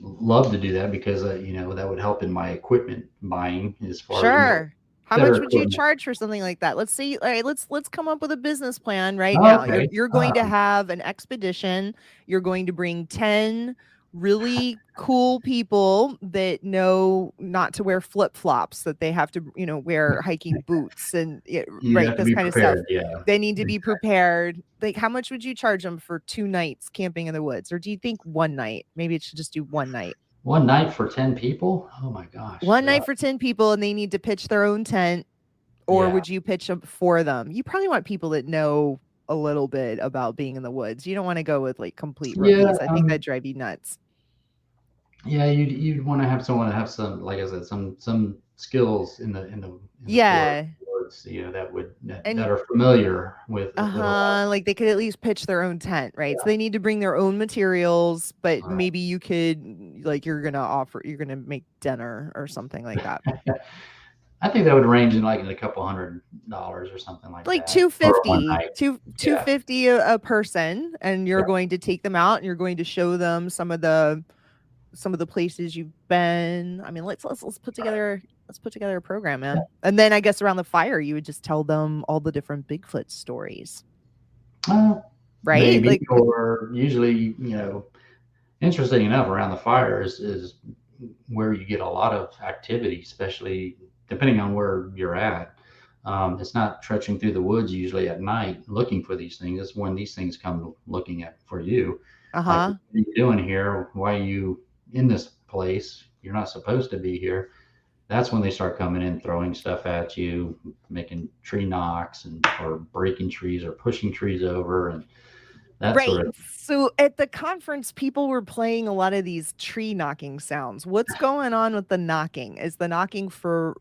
love to do that because that would help in my equipment buying as far as Sure. How better much would you equipment. charge for something like that? Let's see. All right, let's come up with a business plan right now. Okay. You're going to have an expedition. You're going to bring 10 really cool people that know not to wear flip-flops, that they have to, wear hiking boots and You right, have to this be kind of stuff. prepared. Yeah. They need to be prepared. Like, how much would you charge them for 2 nights camping in the woods? Or do you think one night? Maybe it should just do one night. One night for 10 people? Oh my gosh. One night for 10 people, and they need to pitch their own tent, or Yeah. would you pitch them for them? You probably want people that know a little bit about being in the woods. You don't want to go with like complete Yeah. rookies. I think that'd drive you nuts. Yeah. You'd want to have someone that have some, like I said, some skills in the Yeah. woods, that And are familiar with a lot. like they could at least pitch their own tent, right? So they need to bring their own materials, but Right. maybe you're gonna make dinner or something like that. I think that would range in a couple $100 or something like Like that for one night. 250 a person, and you're Yeah. going to take them out and you're going to show them some of the places you've been. I mean, let's put together a program, man. And then I guess around the fire you would just tell them all the different Bigfoot stories. Right? Maybe, Like, or usually, interesting enough, around the fire is where you get a lot of activity, especially depending on where you're at. It's not trudging through the woods usually at night looking for these things. It's when these things come looking at for you. Like, what are you doing here? Why are you in this place? You're not supposed to be here. That's when they start coming in, throwing stuff at you, making tree knocks, or breaking trees or pushing trees over, and that right. sort of. So at the conference, people were playing a lot of these tree knocking sounds. What's going on with the knocking? Is the knocking for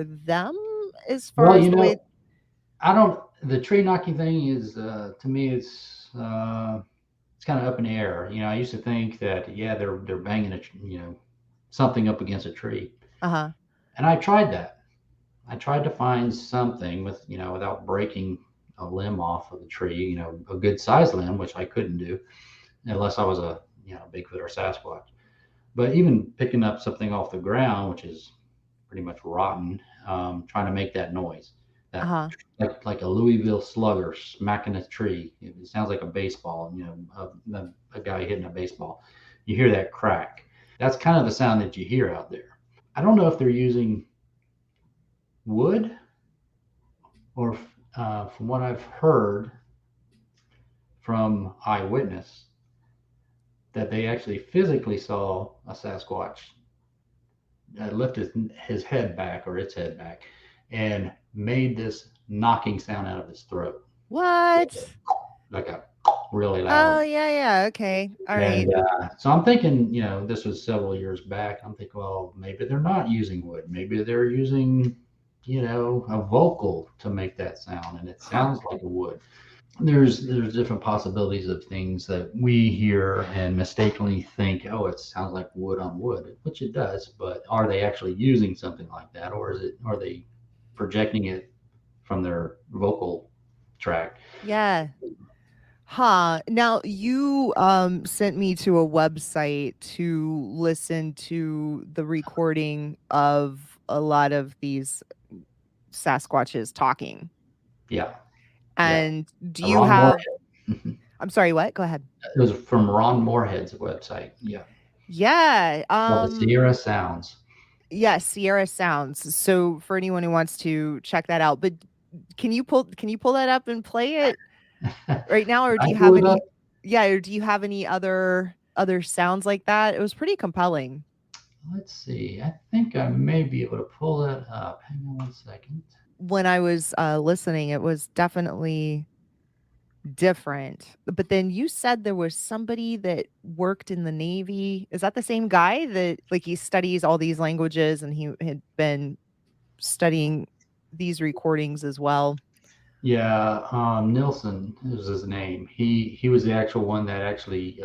them as far Well, as the way? I don't. The tree knocking thing is, to me, it's kind of up in the air. I used to think that, yeah, they're banging something up against a tree, Uh-huh. and I tried that. I tried to find something without breaking a limb off of the tree, a good sized limb, which I couldn't do unless I was a Bigfoot or Sasquatch. But even picking up something off the ground, which is pretty much rotten, trying to make that noise, that Uh-huh. like a Louisville slugger smacking a tree. It sounds like a baseball, a guy hitting a baseball. You hear that crack. That's kind of the sound that you hear out there. I don't know if they're using wood, or from what I've heard from eyewitness, that they actually physically saw a Sasquatch lift his head back, or its head back, and made this knocking sound out of his throat. What? Like a really Oh, loud. yeah. Okay. All right. And so I'm thinking, this was several years back. I'm thinking, well, maybe they're not using wood. Maybe they're using, a vocal to make that sound, and it sounds like a wood. There's different possibilities of things that we hear and mistakenly think, oh, it sounds like wood on wood, which it does. But are they actually using something like that, or are they projecting it from their vocal track? Yeah. Huh. Now you sent me to a website to listen to the recording of a lot of these Sasquatches talking. Yeah. And do you Ron have Moorhead. I'm sorry, what? Go ahead. It was from Ron Moorhead's website. Yeah. Yeah. Called the Sierra Sounds. Yes, Sierra Sounds. So for anyone who wants to check that out, but can you pull that up and play it right now, or do you have any? Yeah, or do you have any other sounds like that? It was pretty compelling. Let's see. I think I may be able to pull that up. Hang on one second. When I was listening, it was definitely different. But then you said there was somebody that worked in the Navy. Is that the same guy that he studies all these languages, and he had been studying these recordings as well? Yeah, Nilsson is his name. He was the actual one that actually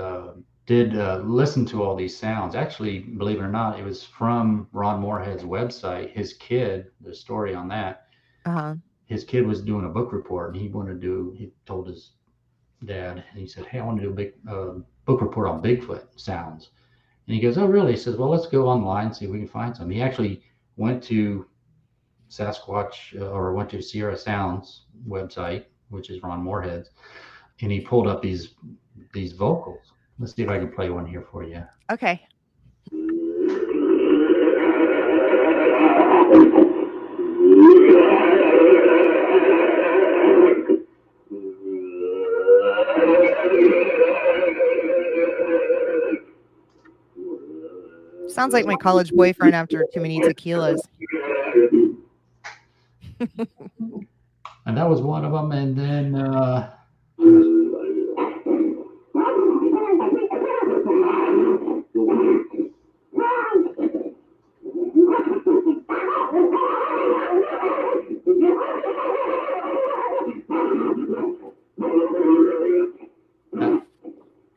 did listen to all these sounds. Actually, believe it or not, it was from Ron Moorhead's website. His kid, the story on that, his kid was doing a book report, and he told his dad, and he said, hey, I want to do a big book report on Bigfoot sounds. And he goes, "Oh, really?" He says, "Well, let's go online and see if we can find some." He actually went to Sasquatch or went to Sierra Sounds website, which is Ron Moorhead's, and he pulled up these vocals. Let's see if I can play one here for you. Okay. Sounds like my college boyfriend after too many tequilas. And that was one of them. And then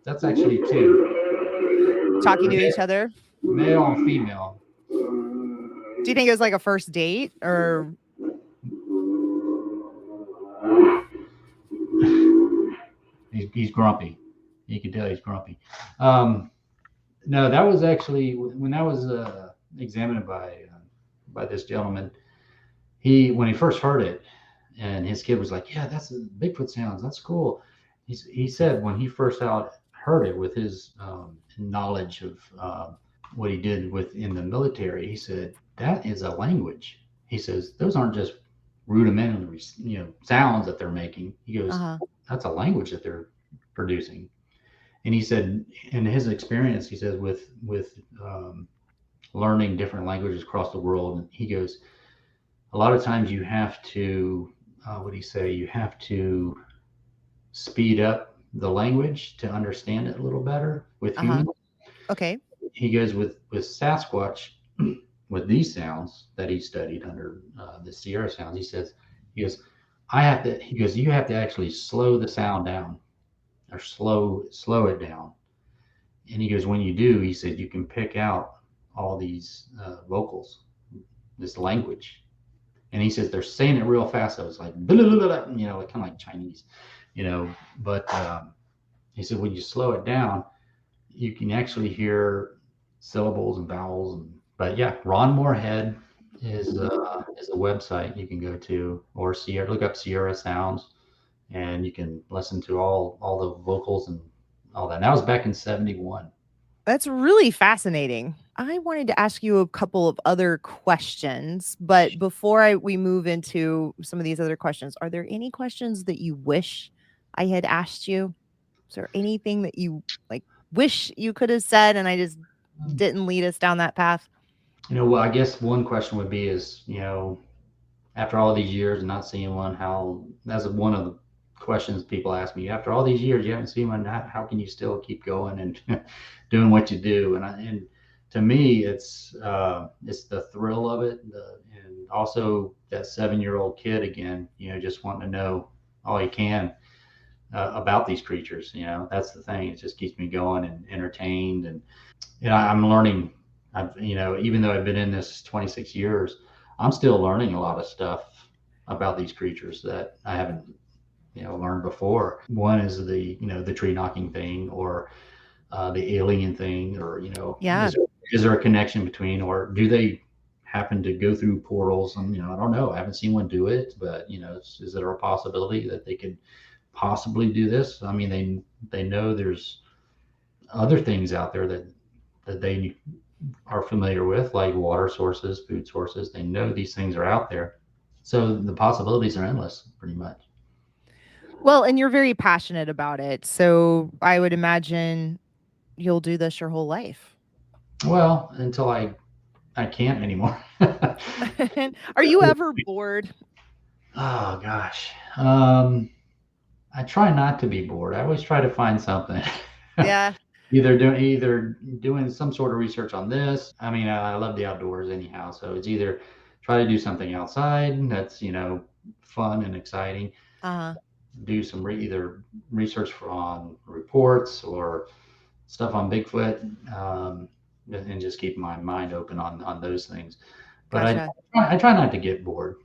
that's actually two. Talking to each other. Male and female. Do you think it was like a first date or? He's grumpy. You can tell he's grumpy. No, that was actually when that was examined by this gentleman. When he first heard it, and his kid was like, "Yeah, that's Bigfoot sounds. That's cool." He said when he first heard it with his knowledge of what he did in the military, he said that is a language. He says those aren't just rudimentary, sounds that they're making. He goes, that's a language that they're producing. And he said, in his experience, he says with learning different languages across the world, and he goes, a lot of times you have to, what do you say? You have to speed up the language to understand it a little better with humans. Okay. He goes with Sasquatch, with these sounds that he studied under the Sierra sounds. He goes, you have to actually slow the sound down or slow it down. And he goes, when you do, he said, you can pick out all these vocals, this language. And he says, they're saying it real fast. So it's like, blah, blah, blah, blah, kind of like Chinese, but he said, when you slow it down, you can actually hear syllables and vowels. But yeah, Ron Moorhead is a website you can go to, or look up Sierra Sounds, and you can listen to all the vocals and all that. And that was back in '71. That's really fascinating. I wanted to ask you a couple of other questions, but before we move into some of these other questions, are there any questions that you wish I had asked you? Is there anything that you wish you could have said and I just didn't lead us down that path? Well, I guess one question would be is, after all these years and not seeing one, that's one of the questions people ask me. After all these years, you haven't seen one. How can you still keep going and doing what you do? And to me, it's the thrill of it, and also that 7-year-old kid again, just wanting to know all he can about these creatures. That's the thing. It just keeps me going and entertained, and I'm learning. Even though I've been in this 26 years, I'm still learning a lot of stuff about these creatures that I haven't, learned before. One is the tree knocking thing, or the alien thing, or Yeah. is there a connection between, or do they happen to go through portals? And I don't know. I haven't seen one do it, but is there a possibility that they could possibly do this? I mean, they know there's other things out there that they are familiar with, like water sources, food sources. They know these things are out there. So the possibilities are endless, pretty much. Well, and you're very passionate about it. So I would imagine you'll do this your whole life. Well, until I can't anymore. Are you ever bored? Oh gosh. I try not to be bored. I always try to find something. Yeah. either doing some sort of research on this. I mean, I love the outdoors anyhow, so it's either try to do something outside that's fun and exciting. Do some either research on reports or stuff on Bigfoot, and just keep my mind open on those things. But Gotcha. I try not to get bored.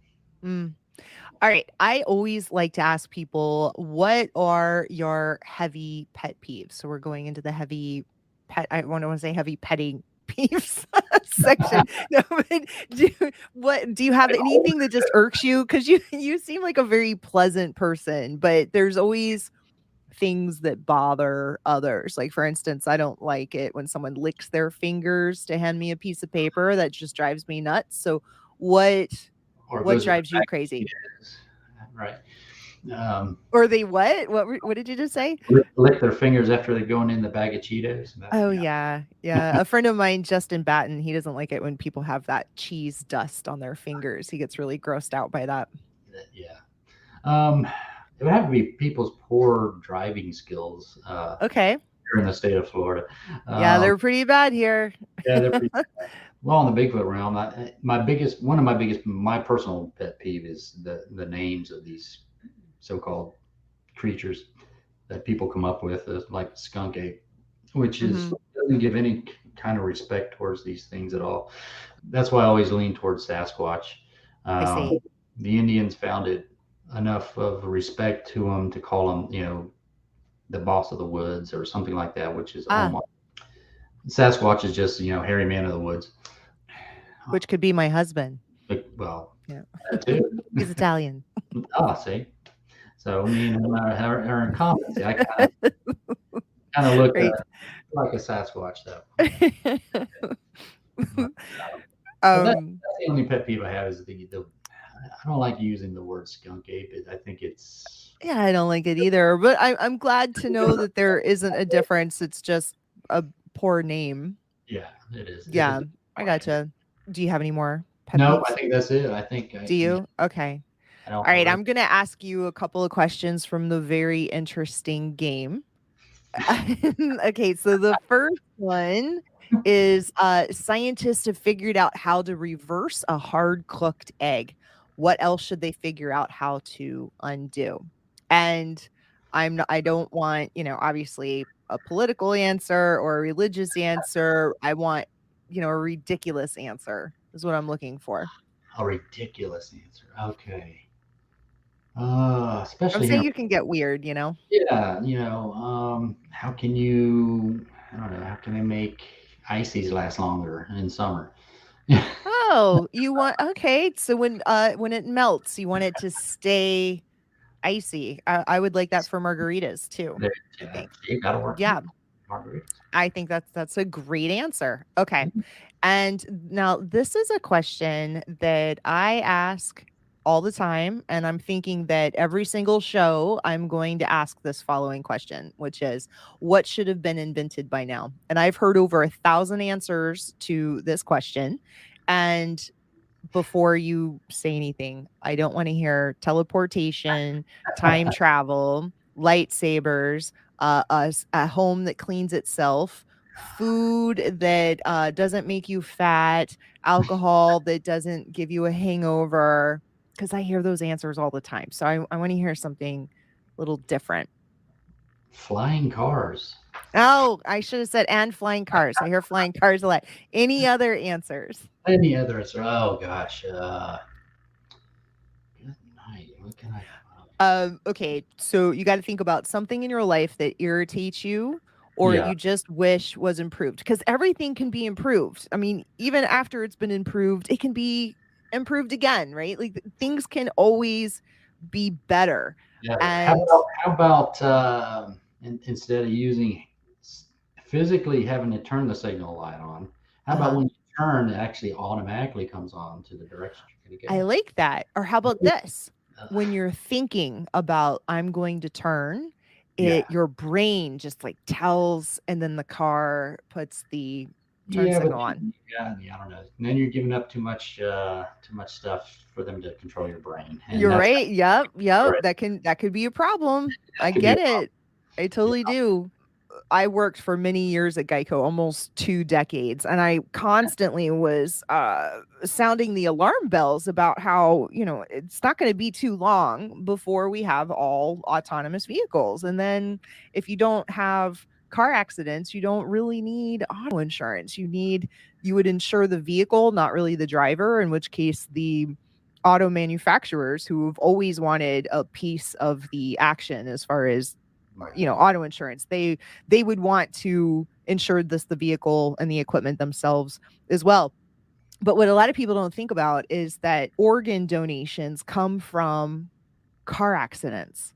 All right. I always like to ask people, what are your heavy pet peeves? So we're going into the heavy pet, I want to say heavy petting peeves section. No, but do you have anything that just irks you? Because you seem like a very pleasant person, but there's always things that bother others. Like, for instance, I don't like it when someone licks their fingers to hand me a piece of paper. That just drives me nuts. So what Or what goes with drives you crazy? right. Or they what did you just say? Lick their fingers after they're going in the bag of Cheetos. Oh yeah. Yeah. A friend of mine, Justin Batten, he doesn't like it when people have that cheese dust on their fingers. He gets really grossed out by that. Yeah. Um, it would have to be people's poor driving skills Okay. here in the state of Florida. Yeah, they're pretty bad here. Yeah, they're pretty well in the Bigfoot realm. My personal pet peeve is the names of these so-called creatures that people come up with, like skunk ape, which is doesn't give any kind of respect towards these things at all. That's why I always lean towards Sasquatch. I see. The Indians found it enough of respect to them to call them, the boss of the woods or something like that, which is Sasquatch is just hairy man of the woods, which could be my husband. Well, yeah, too. He's Italian. See, so me and him are in common. See, I kind of look like a Sasquatch, though. That's the only pet peeve I have is the I don't like using the word skunk ape. I think it's I don't like it either. But I'm glad to know that there isn't a difference. It's just a poor name. Yeah, it is. Yeah, I gotcha. Do you have any more pet No, peeves? I think that's it. Do you? Okay. All right, I'm going to ask you a couple of questions from the very interesting game. Okay, so the first one is scientists have figured out how to reverse a hard cooked egg. What else should they figure out how to undo? And I don't want, obviously a political answer or a religious answer. I want, a ridiculous answer is what I'm looking for. A ridiculous answer. Okay. Especially I'm saying you can get weird, Yeah, how can you? I don't know. How can they make ices last longer in summer? Oh, you want okay. So when it melts, you want it to stay icy. I would like that for margaritas too. I think. That'll work. Yeah. Margaritas. I think that's a great answer. Okay. And now this is a question that I ask all the time, and I'm thinking that every single show I'm going to ask this following question, which is, what should have been invented by now? And I've heard over 1,000 answers to this question. And before you say anything, I don't want to hear teleportation, time travel, lightsabers, a home that cleans itself, food that doesn't make you fat, alcohol that doesn't give you a hangover, because I hear those answers all the time. So I want to hear something a little different. Flying cars. Oh, I should have said and flying cars. I hear flying cars a lot. Any other answers? Any other answer? Oh gosh. Good night. What can I? Okay, so you got to think about something in your life that irritates you or you just wish was improved, because everything can be improved. I mean, even after it's been improved, it can be improved again, right? Like things can always be better. Yeah. And how about instead of using physically having to turn the signal light on, how about when you turn, it actually automatically comes on to the direction you're going to go? I like that. Or how about this? When you're thinking about I'm going to turn, your brain just like tells, and then the car puts the turn signal on. Yeah, I don't know. And then you're giving up too much stuff for them to control your brain. And you're right. Yep. Right. That could be a problem. I get it. I totally do. I worked for many years at Geico, almost 2 decades, and I constantly was sounding the alarm bells about how, it's not going to be too long before we have all autonomous vehicles. And then if you don't have car accidents, you don't really need auto insurance. You would insure the vehicle, not really the driver, in which case the auto manufacturers, who have always wanted a piece of the action as far as auto insurance, they would want to insured the vehicle and the equipment themselves as well. But what a lot of people don't think about is that organ donations come from car accidents.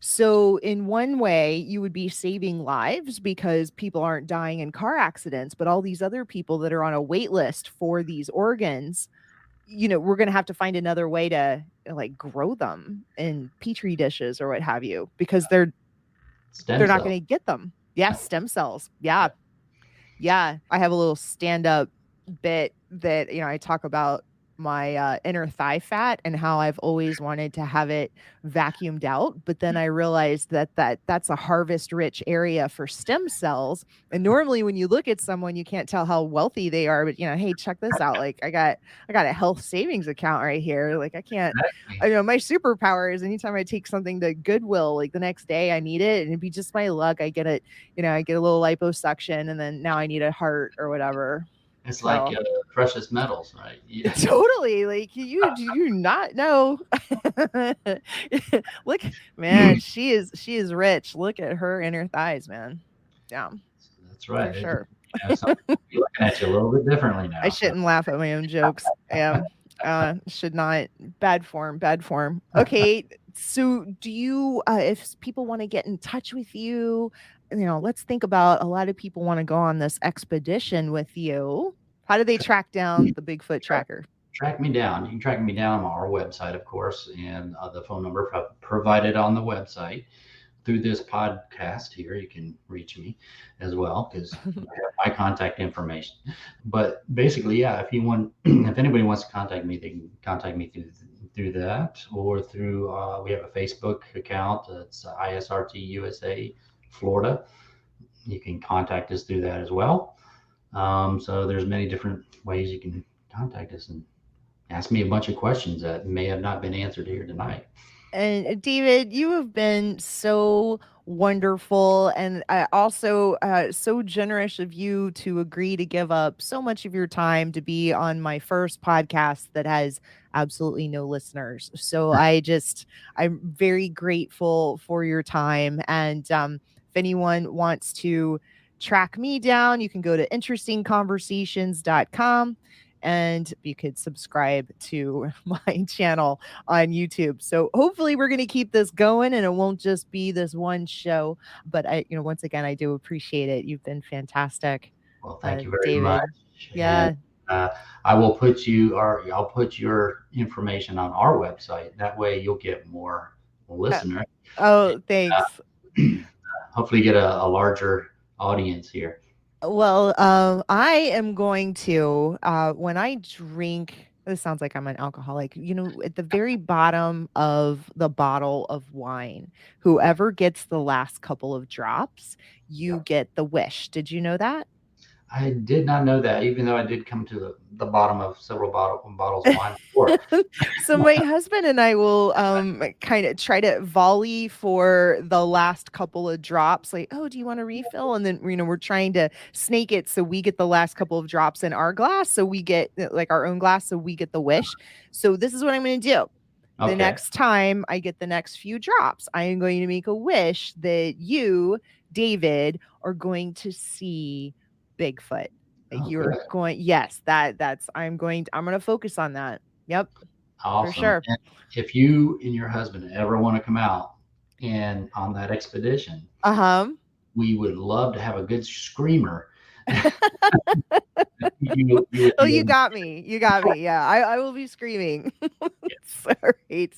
So in one way, you would be saving lives because people aren't dying in car accidents, but all these other people that are on a wait list for these organs, we're going to have to find another way to like grow them in petri dishes or what have you, because they're not going to get them. Yeah, stem cells. Yeah. Yeah. I have a little stand-up bit that, I talk about my inner thigh fat and how I've always wanted to have it vacuumed out. But then I realized that's a harvest rich area for stem cells. And normally when you look at someone, you can't tell how wealthy they are, but hey, check this out. Like I got a health savings account right here. Like I can't, my superpower is anytime I take something to Goodwill, like the next day I need it and it'd be just my luck. I get it, I get a little liposuction and then now I need a heart or whatever. It's like precious metals, right? Yeah. Totally. Like you do not know. Look, man, she is rich. Look at her inner thighs, man. Yeah. That's right. For sure. Looking at you a little bit differently now. I shouldn't laugh at my own jokes. Yeah. Should not. Bad form. Okay. So do you, if people want to get in touch with you, let's think about, a lot of people want to go on this expedition with you. How do they track down the Bigfoot tracker? Track me down. You can track me down on our website, of course, and the phone number provided on the website. Through this podcast here, you can reach me as well because I have my contact information. But basically, yeah, if anybody wants to contact me, they can contact me through that or through we have a Facebook account. It's ISRT USA Florida. You can contact us through that as well. So there's many different ways you can contact us and ask me a bunch of questions that may have not been answered here tonight. And David, you have been so wonderful and also so generous of you to agree to give up so much of your time to be on my first podcast that has absolutely no listeners. So I'm very grateful for your time. And if anyone wants to track me down, you can go to interestingconversations.com. And you could subscribe to my channel on YouTube. So hopefully we're going to keep this going and it won't just be this one show. But once again, I do appreciate it. You've been fantastic. Well, thank you very David. much. Yeah. And, I'll put your information on our website. That way you'll get more listeners. Oh, thanks. Hopefully get a larger audience here. Well, I am going to, when I drink, this sounds like I'm an alcoholic, at the very bottom of the bottle of wine, whoever gets the last couple of drops, you get the wish. Did you know that? I did not know that, even though I did come to the bottom of several bottles of wine before. So my husband and I will kind of try to volley for the last couple of drops. Like, oh, do you want a refill? And then, we're trying to snake it so we get the last couple of drops in our glass. So we get like our own glass. So we get the wish. So this is what I'm going to do. Okay. The next time I get the next few drops, I am going to make a wish that you, David, are going to see Bigfoot. You're going, yes, I'm going to focus on that. Yep. Awesome. For sure. And if you and your husband ever want to come out and on that expedition, we would love to have a good screamer. You got me. Yeah, I will be screaming. Sorry.